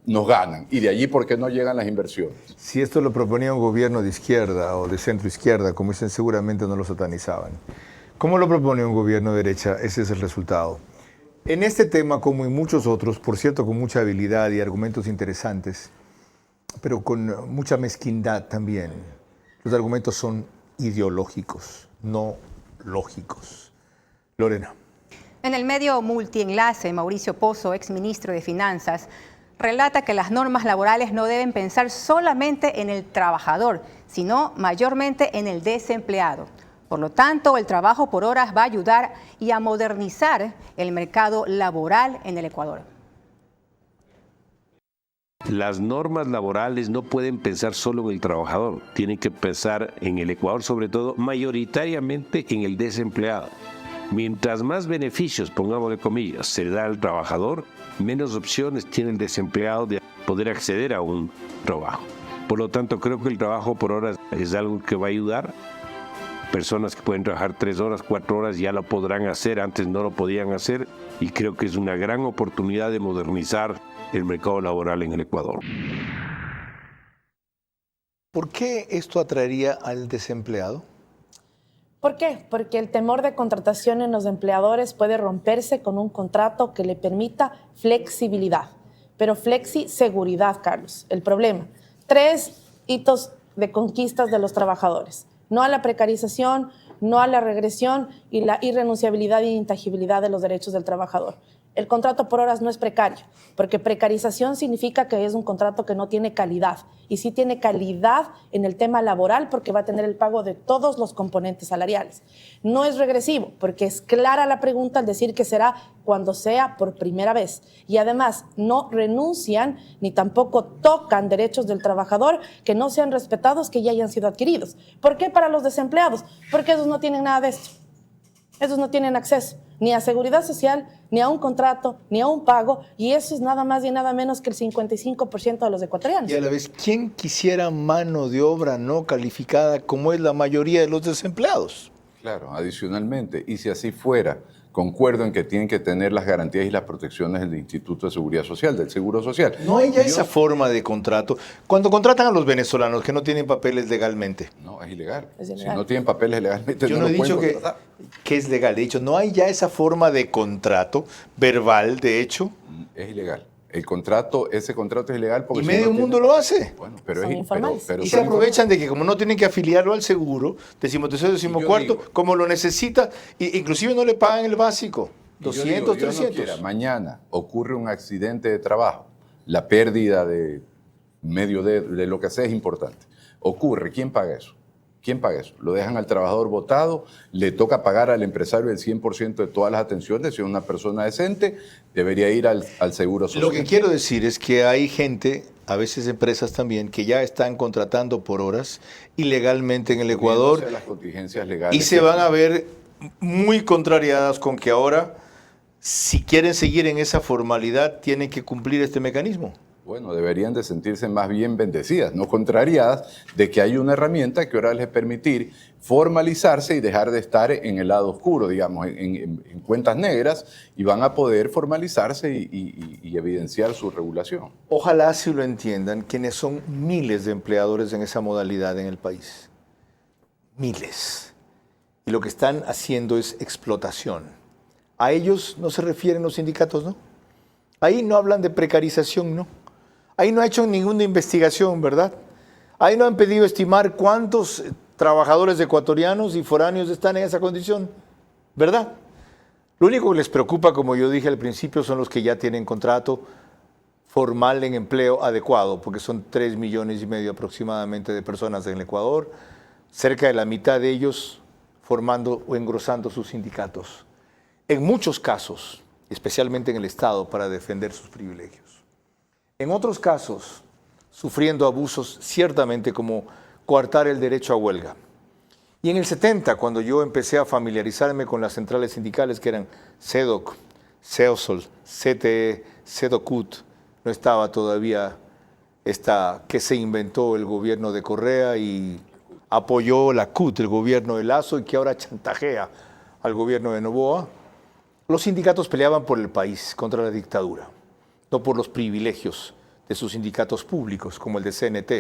nos ganan. Y de allí, ¿por qué no llegan las inversiones?
Si esto lo proponía un gobierno de izquierda o de centro izquierda, como dicen, seguramente no lo satanizaban. ¿Cómo lo propone un gobierno de derecha? Ese es el resultado. En este tema, como en muchos otros, por cierto, con mucha habilidad y argumentos interesantes, pero con mucha mezquindad también, los argumentos son ideológicos, no lógicos. Lorena.
En el medio Multienlace, Mauricio Pozo, exministro de Finanzas, relata que las normas laborales no deben pensar solamente en el trabajador, sino mayormente en el desempleado. Por lo tanto, el trabajo por horas va a ayudar y a modernizar el mercado laboral en el Ecuador.
Las normas laborales no pueden pensar solo en el trabajador, tienen que pensar en el Ecuador, sobre todo mayoritariamente en el desempleado. Mientras más beneficios, pongámosle comillas, se da al trabajador, menos opciones tiene el desempleado de poder acceder a un trabajo. Por lo tanto, creo que el trabajo por horas es algo que va a ayudar. Personas que pueden trabajar 3 horas, 4 horas ya lo podrán hacer, antes no lo podían hacer, y creo que es una gran oportunidad de modernizar el mercado laboral en el Ecuador.
¿Por qué esto atraería al desempleado?
¿Por qué? Porque el temor de contratación en los empleadores puede romperse con un contrato que le permita flexibilidad. pero flexi seguridad, Carlos. El problema, 3 hitos de conquistas de los trabajadores. No a la precarización, no a la regresión y la irrenunciabilidad e intangibilidad de los derechos del trabajador. El contrato por horas no es precario, porque precarización significa que es un contrato que no tiene calidad. Y sí tiene calidad en el tema laboral porque va a tener el pago de todos los componentes salariales. No es regresivo, porque es clara la pregunta al decir que será cuando sea por primera vez. Y además no renuncian ni tampoco tocan derechos del trabajador que no sean respetados, que ya hayan sido adquiridos. ¿Por qué para los desempleados? Porque esos no tienen nada de esto. Esos no tienen acceso ni a seguridad social, ni a un contrato, ni a un pago, y eso es nada más y nada menos que el 55% de los ecuatorianos.
Y a la vez, ¿quién quisiera mano de obra no calificada como es la mayoría de los desempleados?
Claro, adicionalmente, y si así fuera, concuerdo en que tienen que tener las garantías y las protecciones del Instituto de Seguridad Social, del Seguro Social.
No hay ya esa forma de contrato. Cuando contratan a los venezolanos que no tienen papeles legalmente.
No, es ilegal. Si no tienen papeles legalmente,
yo no he dicho que es legal. He dicho, no hay ya esa forma de contrato verbal, de hecho.
Es ilegal. Ese contrato es ilegal porque...
Y medio mundo lo hace.
Bueno, pero
y se aprovechan de que como no tienen que afiliarlo al seguro, decimos cuarto, como lo necesita, inclusive no le pagan el básico, 200, 300.
Mañana ocurre un accidente de trabajo, la pérdida de lo que sea es importante. Ocurre, ¿quién paga eso? ¿Quién paga eso? Lo dejan al trabajador botado, le toca pagar al empresario el 100% de todas las atenciones. Si es una persona decente, debería ir al Seguro Social.
Lo que quiero decir es que hay gente, a veces empresas también, que ya están contratando por horas ilegalmente en el Ecuador
las contingencias legales
y se van a ver muy contrariadas con que ahora, si quieren seguir en esa formalidad, tienen que cumplir este mecanismo.
Bueno, deberían de sentirse más bien bendecidas, no contrariadas, de que hay una herramienta que ahora les permitir formalizarse y dejar de estar en el lado oscuro, digamos, en cuentas negras, y van a poder formalizarse y evidenciar su regulación.
Ojalá así lo entiendan quienes son miles de empleadores en esa modalidad en el país. Miles. Y lo que están haciendo es explotación. A ellos no se refieren los sindicatos, ¿no? Ahí no hablan de precarización, ¿no? Ahí no ha hecho ninguna investigación, ¿verdad? Ahí no han pedido estimar cuántos trabajadores ecuatorianos y foráneos están en esa condición, ¿verdad? Lo único que les preocupa, como yo dije al principio, son los que ya tienen contrato formal en empleo adecuado, porque son 3,5 millones aproximadamente de personas en el Ecuador, cerca de la mitad de ellos formando o engrosando sus sindicatos. En muchos casos, especialmente en el Estado, para defender sus privilegios. En otros casos, sufriendo abusos, ciertamente como coartar el derecho a huelga. Y en el 70, cuando yo empecé a familiarizarme con las centrales sindicales que eran CEDOC, CEOSOL, CTE, CEDOCUT, no estaba todavía esta que se inventó el gobierno de Correa y apoyó la CUT, el gobierno de Lazo, y que ahora chantajea al gobierno de Noboa. Los sindicatos peleaban por el país contra la dictadura, no por los privilegios de sus sindicatos públicos, como el de CNT,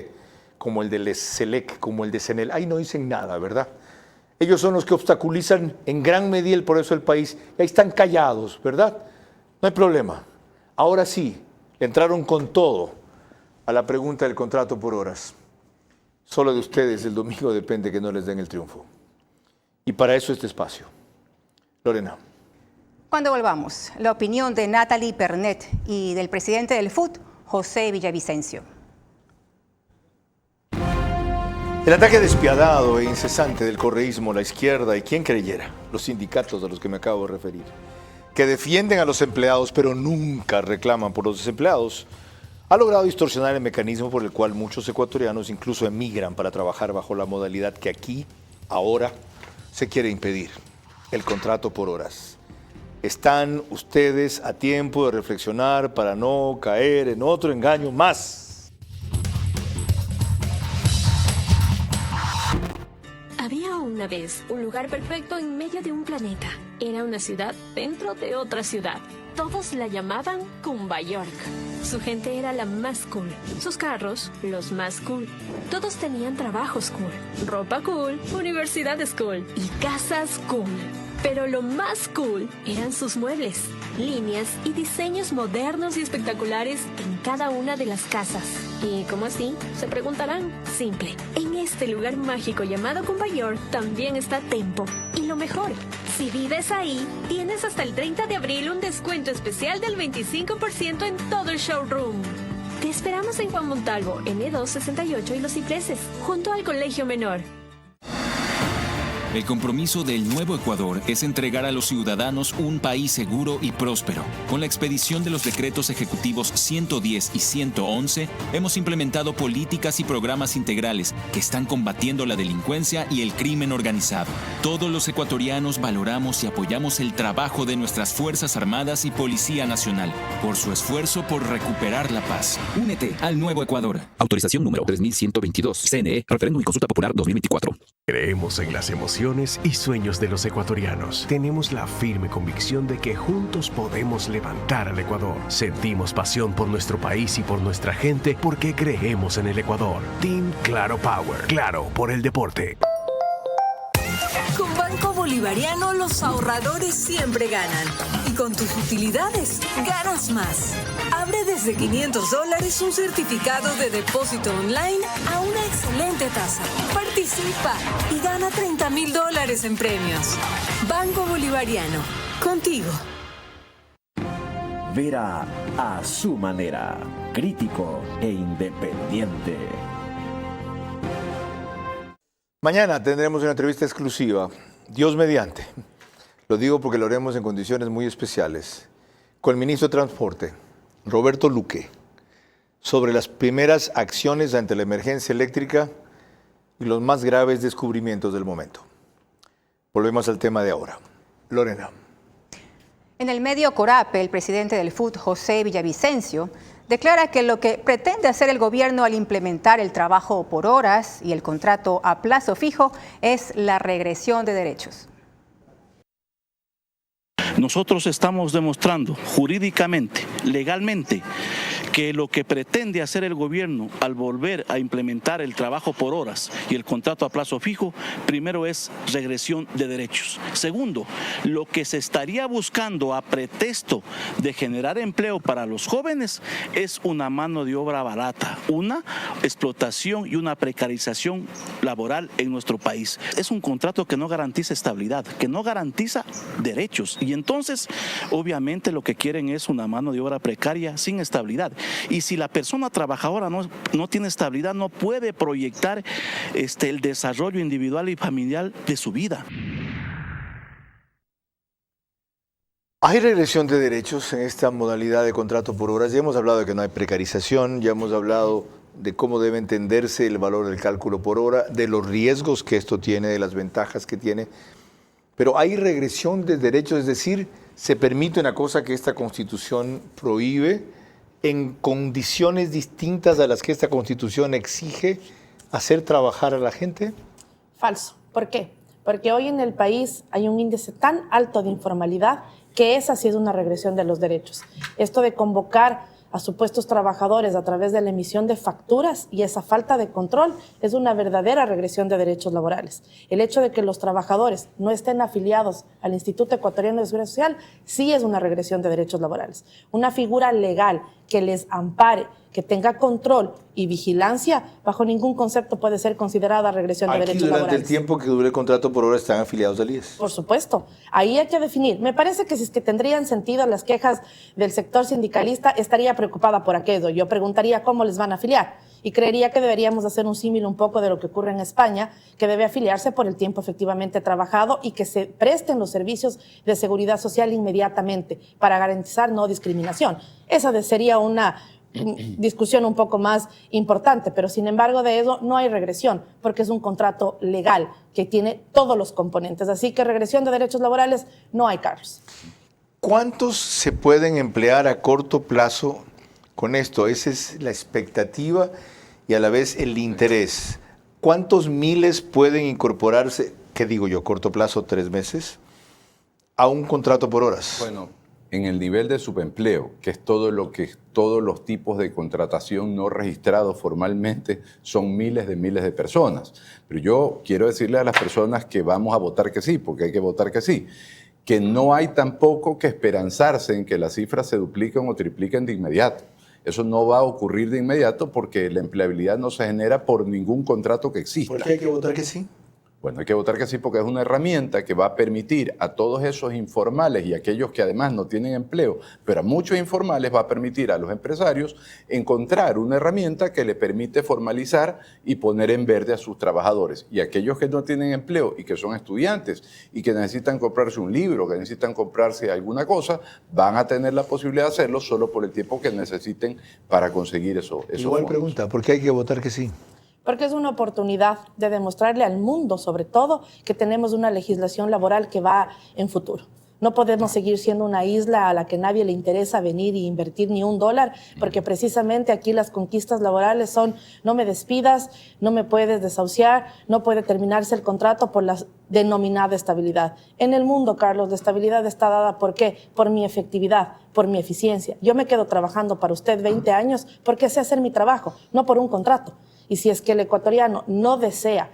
como el del SELEC, como el de CENEL. Ahí no dicen nada, ¿verdad? Ellos son los que obstaculizan en gran medida el progreso del país, y ahí están callados, ¿verdad? No hay problema. Ahora sí, entraron con todo a la pregunta del contrato por horas. Solo de ustedes el domingo depende que no les den el triunfo. Y para eso este espacio. Lorena.
Cuando volvamos, la opinión de Natalie Pernet y del presidente del FUT, José Villavicencio.
El ataque despiadado e incesante del correísmo, la izquierda y quien creyera, los sindicatos a los que me acabo de referir, que defienden a los empleados pero nunca reclaman por los desempleados, ha logrado distorsionar el mecanismo por el cual muchos ecuatorianos incluso emigran para trabajar bajo la modalidad que aquí, ahora, se quiere impedir, el contrato por horas. Están ustedes a tiempo de reflexionar para no caer en otro engaño más.
Había una vez un lugar perfecto en medio de un planeta. Era una ciudad dentro de otra ciudad. Todos la llamaban Cumba York. Su gente era la más cool. Sus carros, los más cool. Todos tenían trabajos cool, ropa cool, universidades cool y casas cool. Pero lo más cool eran sus muebles. líneas y diseños modernos y espectaculares en cada una de las casas. ¿Y cómo así? Se preguntarán. Simple. En este lugar mágico llamado Cumba York también está Tempo. Y lo mejor, si vives ahí, tienes hasta el 30 de abril un descuento especial del 25% en todo el showroom. Te esperamos en Juan Montalvo, N268 y Los Cipreses, junto al Colegio Menor.
El compromiso del Nuevo Ecuador es entregar a los ciudadanos un país seguro y próspero. Con la expedición de los decretos ejecutivos 110 y 111, hemos implementado políticas y programas integrales que están combatiendo la delincuencia y el crimen organizado. Todos los ecuatorianos valoramos y apoyamos el trabajo de nuestras Fuerzas Armadas y Policía Nacional por su esfuerzo por recuperar la paz. Únete al Nuevo Ecuador.
Autorización número 3122. CNE, Referéndum y Consulta Popular 2024.
Creemos en las emociones y sueños de los ecuatorianos. Tenemos la firme convicción de que juntos podemos levantar al Ecuador. Sentimos pasión por nuestro país y por nuestra gente porque creemos en el Ecuador. Team Claro Power. Claro por el deporte.
Con Banco Bolivariano los ahorradores siempre ganan. Y con tus utilidades ganas más. Abre desde $500 un certificado de depósito online a una excelente tasa. Participa y gana $30,000 en premios. Banco Bolivariano. Contigo.
Vera a su manera. Crítico e independiente.
Mañana tendremos una entrevista exclusiva, Dios mediante. Lo digo porque lo haremos en condiciones muy especiales, con el ministro de Transporte, Roberto Luque, sobre las primeras acciones ante la emergencia eléctrica y los más graves descubrimientos del momento. Volvemos al tema de ahora. Lorena.
En el medio Corape, el presidente del FUT, José Villavicencio, declara que lo que pretende hacer el gobierno al implementar el trabajo por horas y el contrato a plazo fijo es la regresión de derechos.
Nosotros estamos demostrando jurídicamente, legalmente, que lo que pretende hacer el gobierno al volver a implementar el trabajo por horas y el contrato a plazo fijo, primero es regresión de derechos. Segundo, lo que se estaría buscando a pretexto de generar empleo para los jóvenes es una mano de obra barata, una explotación y una precarización laboral en nuestro país. Es un contrato que no garantiza estabilidad, que no garantiza derechos y entonces obviamente lo que quieren es una mano de obra precaria sin estabilidad. Y si la persona trabajadora no tiene estabilidad, no puede proyectar el desarrollo individual y familiar de su vida.
¿Hay regresión de derechos en esta modalidad de contrato por horas? Ya hemos hablado de que no hay precarización, ya hemos hablado de cómo debe entenderse el valor del cálculo por hora, de los riesgos que esto tiene, de las ventajas que tiene. Pero ¿hay regresión de derechos? Es decir, ¿se permite una cosa que esta Constitución prohíbe en condiciones distintas a las que esta Constitución exige hacer trabajar a la gente?
Falso. ¿Por qué? Porque hoy en el país hay un índice tan alto de informalidad que esa sí es una regresión de los derechos. Esto de convocar a supuestos trabajadores a través de la emisión de facturas y esa falta de control es una verdadera regresión de derechos laborales. El hecho de que los trabajadores no estén afiliados al Instituto Ecuatoriano de Seguridad Social sí es una regresión de derechos laborales. Una figura legal que les ampare, que tenga control y vigilancia, bajo ningún concepto puede ser considerada regresión de derechos laborales.
Durante el tiempo que dure el contrato por hora están afiliados al IES.
Por supuesto. Ahí hay que definir. Me parece que si es que tendrían sentido las quejas del sector sindicalista, estaría preocupada por aquello. Yo preguntaría cómo les van a afiliar. Y creería que deberíamos hacer un símil un poco de lo que ocurre en España, que debe afiliarse por el tiempo efectivamente trabajado y que se presten los servicios de seguridad social inmediatamente para garantizar no discriminación. Esa sería una discusión un poco más importante, pero sin embargo de eso no hay regresión, porque es un contrato legal que tiene todos los componentes. Así que regresión de derechos laborales no hay, Carlos.
¿Cuántos se pueden emplear a corto plazo con esto? Esa es la expectativa y a la vez el interés. ¿Cuántos miles pueden incorporarse, qué digo yo, corto plazo, 3 meses, a un contrato por horas?
Bueno, en el nivel de subempleo, que es todos los tipos de contratación no registrados formalmente, son miles de personas. Pero yo quiero decirle a las personas que vamos a votar que sí, porque hay que votar que sí, que no hay tampoco que esperanzarse en que las cifras se dupliquen o tripliquen de inmediato. Eso no va a ocurrir de inmediato porque la empleabilidad no se genera por ningún contrato que exista.
¿Por qué hay que votar que sí?
Bueno, hay que votar que sí porque es una herramienta que va a permitir a todos esos informales y aquellos que además no tienen empleo, pero a muchos informales va a permitir a los empresarios encontrar una herramienta que le permite formalizar y poner en verde a sus trabajadores. Y aquellos que no tienen empleo y que son estudiantes y que necesitan comprarse un libro, que necesitan comprarse alguna cosa, van a tener la posibilidad de hacerlo solo por el tiempo que necesiten para conseguir eso.
Igual pregunta, ¿por qué hay que votar que sí?
Porque es una oportunidad de demostrarle al mundo, sobre todo, que tenemos una legislación laboral que va en futuro. No podemos seguir siendo una isla a la que nadie le interesa venir y invertir ni $1, porque precisamente aquí las conquistas laborales son: no me despidas, no me puedes desahuciar, no puede terminarse el contrato por la denominada estabilidad. En el mundo, Carlos, la estabilidad está dada ¿por qué? Por mi efectividad, por mi eficiencia. Yo me quedo trabajando para usted 20 años porque sé hacer mi trabajo, no por un contrato. Y si es que el ecuatoriano no desea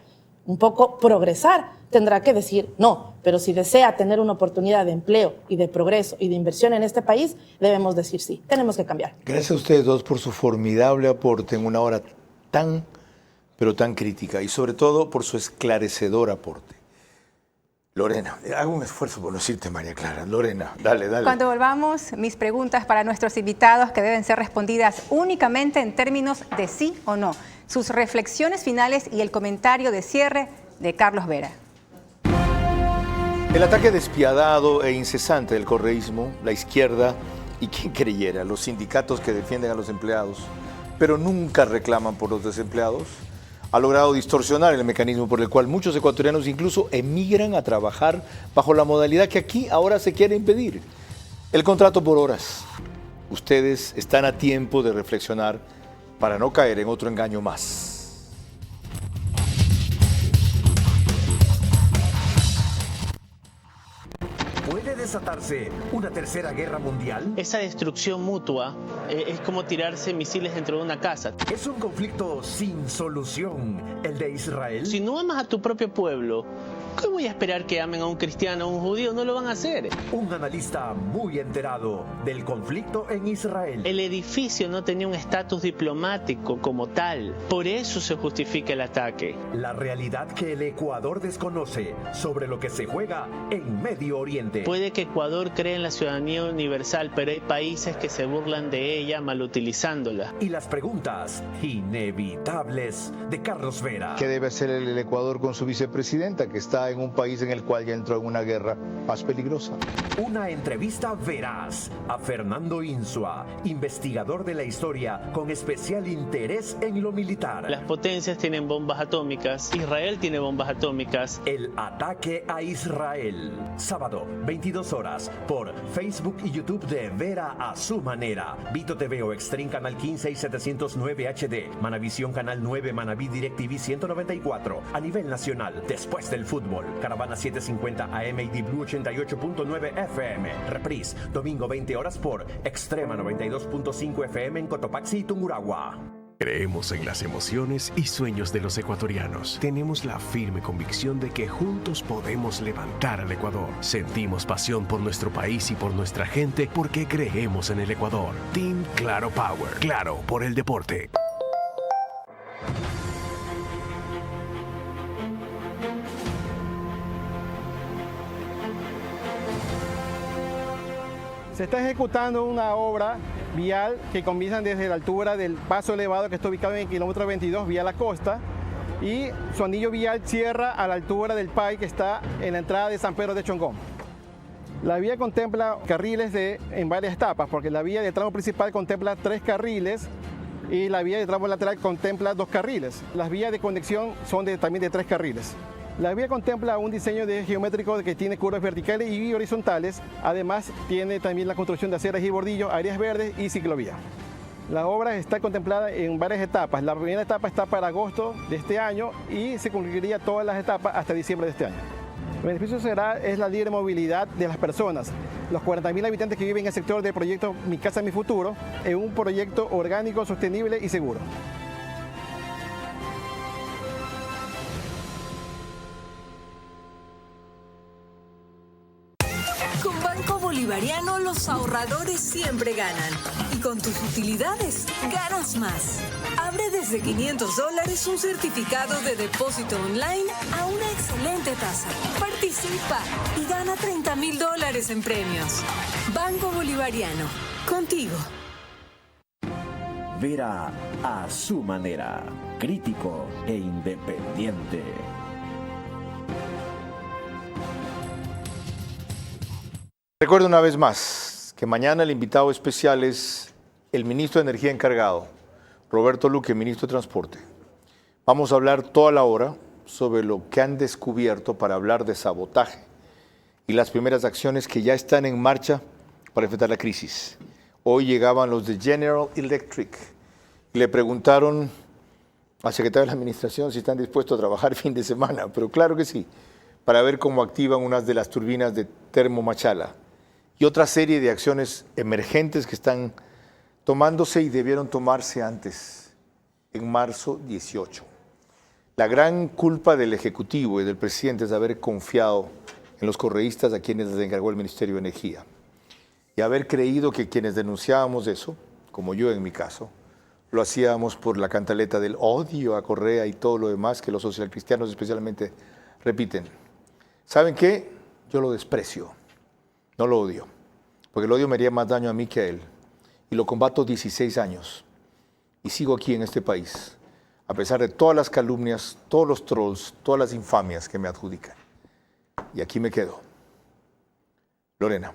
un poco progresar, tendrá que decir no. Pero si desea tener una oportunidad de empleo y de progreso y de inversión en este país, debemos decir sí. Tenemos que cambiar.
Gracias a ustedes dos por su formidable aporte en una hora tan, pero tan crítica, y sobre todo por su esclarecedor aporte. Lorena, hago un esfuerzo por no decirte María Clara. Lorena, dale.
Cuando volvamos, mis preguntas para nuestros invitados, que deben ser respondidas únicamente en términos de sí o no. Sus reflexiones finales y el comentario de cierre de Carlos Vera.
El ataque despiadado e incesante del correísmo, la izquierda y quien creyera, los sindicatos que defienden a los empleados, pero nunca reclaman por los desempleados, ha logrado distorsionar el mecanismo por el cual muchos ecuatorianos incluso emigran a trabajar bajo la modalidad que aquí ahora se quiere impedir: el contrato por horas. Ustedes están a tiempo de reflexionar para no caer en otro engaño más.
¿Puede desatarse una tercera guerra mundial?
Esa destrucción mutua es como tirarse misiles dentro de una casa.
¿Es un conflicto sin solución el de Israel?
Si no amas a tu propio pueblo, ¿cómo voy a esperar que amen a un cristiano o a un judío? No lo van a hacer.
Un analista muy enterado del conflicto en Israel.
El edificio no tenía un estatus diplomático como tal. Por eso se justifica el ataque.
La realidad que el Ecuador desconoce sobre lo que se juega en Medio Oriente.
Puede que Ecuador cree en la ciudadanía universal, pero hay países que se burlan de ella malutilizándola.
Y las preguntas inevitables de Carlos Vera.
¿Qué debe hacer el Ecuador con su vicepresidenta, que está en un país en el cual ya entró en una guerra más peligrosa?
Una entrevista veraz a Fernando Insua, investigador de la historia con especial interés en lo militar.
Las potencias tienen bombas atómicas, Israel tiene bombas atómicas.
El ataque a Israel. Sábado, 22 horas, por Facebook y YouTube de Vera a su manera. Vito TV o Extreme Canal 15 y 709 HD. Manavisión Canal 9, Manaví DirecTV 194. A nivel nacional, después del fútbol. Caravana 750 AM y D-Blue 88.9 FM. Reprise, domingo 20 horas por Extrema 92.5 FM en Cotopaxi y Tungurahua.
Creemos en las emociones y sueños de los ecuatorianos. Tenemos la firme convicción de que juntos podemos levantar al Ecuador. Sentimos pasión por nuestro país y por nuestra gente porque creemos en el Ecuador. Team Claro Power. Claro por el deporte.
Se está ejecutando una obra vial que comienza desde la altura del paso elevado que está ubicado en el kilómetro 22 vía la costa, y su anillo vial cierra a la altura del PAI que está en la entrada de San Pedro de Chongón. La vía contempla carriles en varias etapas, porque la vía del tramo principal contempla 3 carriles y la vía del tramo lateral contempla 2 carriles. Las vías de conexión son también de 3 carriles. La vía contempla un diseño geométrico que tiene curvas verticales y horizontales. Además, tiene también la construcción de aceras y bordillos, áreas verdes y ciclovía. La obra está contemplada en varias etapas. La primera etapa está para agosto de este año y se concluiría todas las etapas hasta diciembre de este año. El beneficio es la libre movilidad de las personas. Los 40.000 habitantes que viven en el sector del proyecto Mi Casa, Mi Futuro, en un proyecto orgánico, sostenible y seguro.
Bolivariano los ahorradores siempre ganan. Y con tus utilidades, ganas más. Abre desde $500 un certificado de depósito online a una excelente tasa. Participa y gana $30,000 en premios. Banco Bolivariano. Contigo.
Vera a su manera. Crítico e independiente.
Recuerdo una vez más que mañana el invitado especial es el ministro de Energía encargado, Roberto Luque, ministro de Transporte. Vamos a hablar toda la hora sobre lo que han descubierto para hablar de sabotaje y las primeras acciones que ya están en marcha para enfrentar la crisis. Hoy llegaban los de General Electric y le preguntaron al secretario de la Administración si están dispuestos a trabajar fin de semana, pero claro que sí, para ver cómo activan unas de las turbinas de Termomachala y otra serie de acciones emergentes que están tomándose y debieron tomarse antes, en marzo 18. La gran culpa del Ejecutivo y del presidente es haber confiado en los correístas a quienes les encargó el Ministerio de Energía y haber creído que quienes denunciábamos eso, como yo en mi caso, lo hacíamos por la cantaleta del odio a Correa y todo lo demás que los socialcristianos especialmente repiten. ¿Saben qué? Yo lo desprecio, no lo odio, porque el odio me haría más daño a mí que a él. Y lo combato 16 años y sigo aquí en este país, a pesar de todas las calumnias, todos los trolls, todas las infamias que me adjudican. Y aquí me quedo. Lorena.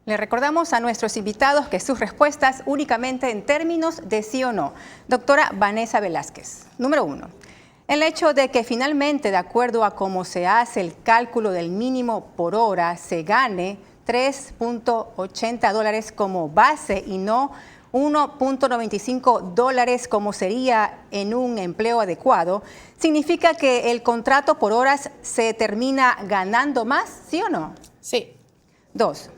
Le recordamos a nuestros invitados que sus respuestas únicamente en términos de sí o no. Doctora Vanessa Velázquez, número 1. El hecho de que finalmente, de acuerdo a cómo se hace el cálculo del mínimo por hora, se gane $3.80 como base y no $1.95 como sería en un empleo adecuado, ¿significa que el contrato por horas se termina ganando más, sí o no?
Sí.
2.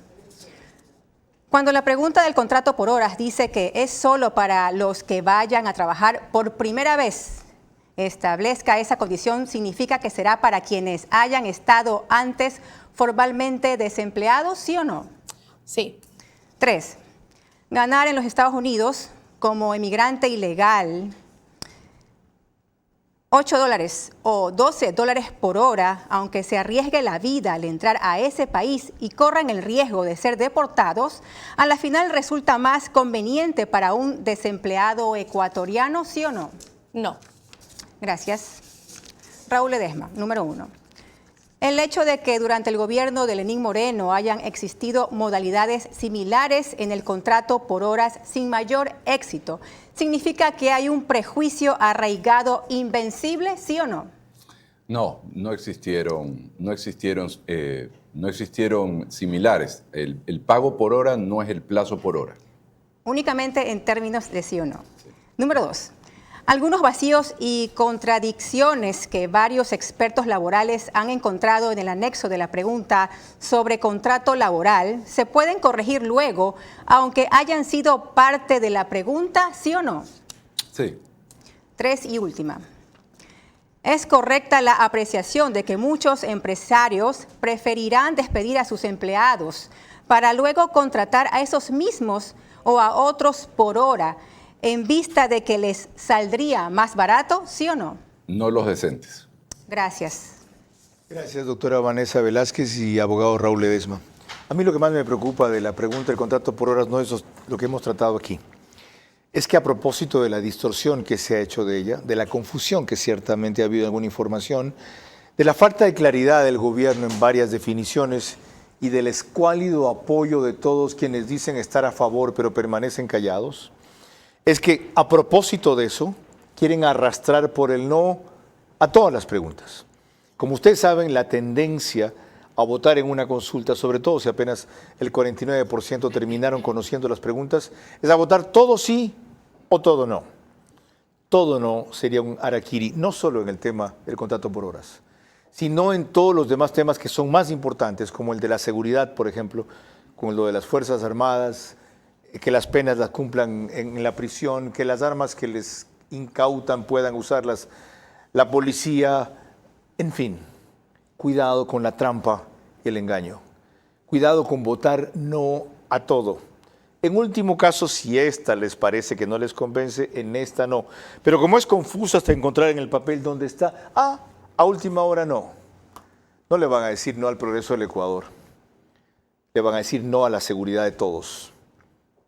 Cuando la pregunta del contrato por horas dice que es solo para los que vayan a trabajar por primera vez, establezca esa condición, ¿significa que será para quienes hayan estado antes formalmente desempleados, sí o no?
Sí.
3. Ganar en los Estados Unidos como emigrante ilegal $8 o $12 por hora, aunque se arriesgue la vida al entrar a ese país y corran el riesgo de ser deportados, a la final resulta más conveniente para un desempleado ecuatoriano, ¿sí o no?
No.
Gracias. Raúl Ledesma, número 1. El hecho de que durante el gobierno de Lenín Moreno hayan existido modalidades similares en el contrato por horas sin mayor éxito, ¿significa que hay un prejuicio arraigado invencible, sí o no?
No, no existieron similares. El pago por hora no es el plazo por hora.
Únicamente en términos de sí o no. Sí. Número 2. Algunos vacíos y contradicciones que varios expertos laborales han encontrado en el anexo de la pregunta sobre contrato laboral se pueden corregir luego, aunque hayan sido parte de la pregunta, ¿sí o no?
Sí.
3 y última. Es correcta la apreciación de que muchos empresarios preferirán despedir a sus empleados para luego contratar a esos mismos o a otros por hora, en vista de que les saldría más barato, ¿sí o no?
No los decentes.
Gracias.
Gracias, doctora Vanessa Velázquez y abogado Raúl Ledesma. A mí lo que más me preocupa de la pregunta del contrato por horas no es lo que hemos tratado aquí. Es que a propósito de la distorsión que se ha hecho de ella, de la confusión que ciertamente ha habido en alguna información, de la falta de claridad del gobierno en varias definiciones y del escuálido apoyo de todos quienes dicen estar a favor pero permanecen callados, es que a propósito de eso, quieren arrastrar por el no a todas las preguntas. Como ustedes saben, la tendencia a votar en una consulta, sobre todo si apenas el 49% terminaron conociendo las preguntas, es a votar todo sí o todo no. Todo no sería un harakiri, no solo en el tema del contrato por horas, sino en todos los demás temas que son más importantes, como el de la seguridad, por ejemplo, como lo de las Fuerzas Armadas, que las penas las cumplan en la prisión, que las armas que les incautan puedan usarlas la policía, en fin, cuidado con la trampa y el engaño. Cuidado con votar no a todo. En último caso, si esta les parece que no les convence, en esta no. Pero como es confuso hasta encontrar en el papel dónde está, a última hora no. No le van a decir no al progreso del Ecuador. Le van a decir no a la seguridad de todos.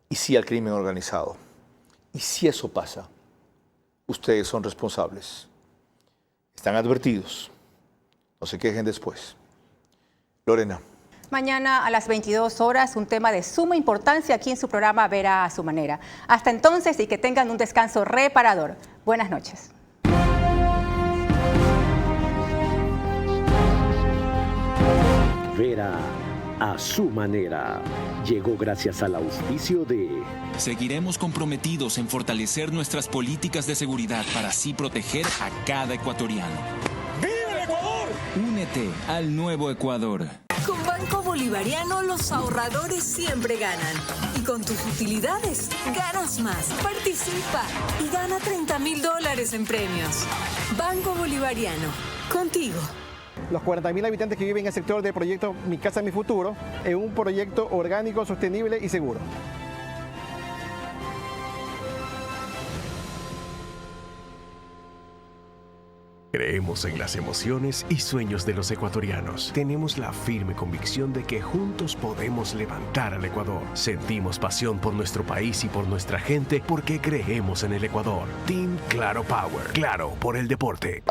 Y sí al crimen organizado. Y si eso pasa, ustedes son responsables. Están advertidos. No se quejen después. Lorena.
Mañana a las 22 horas, un tema de suma importancia aquí en su programa Vera a su manera. Hasta entonces y que tengan un descanso reparador. Buenas noches.
Vera a su manera. Llegó gracias al auspicio de...
Seguiremos comprometidos en fortalecer nuestras políticas de seguridad para así proteger a cada ecuatoriano.
¡Viva el Ecuador!
Únete al nuevo Ecuador.
Con Banco Bolivariano los ahorradores siempre ganan. Y con tus utilidades ganas más. Participa y gana $30.000 en premios. Banco Bolivariano, contigo.
Los 40.000 habitantes que viven en el sector del proyecto Mi Casa, Mi Futuro, es un proyecto orgánico, sostenible y seguro.
Creemos en las emociones y sueños de los ecuatorianos. Tenemos la firme convicción de que juntos podemos levantar al Ecuador. Sentimos pasión por nuestro país y por nuestra gente porque creemos en el Ecuador. Team Claro Power. Claro por el deporte.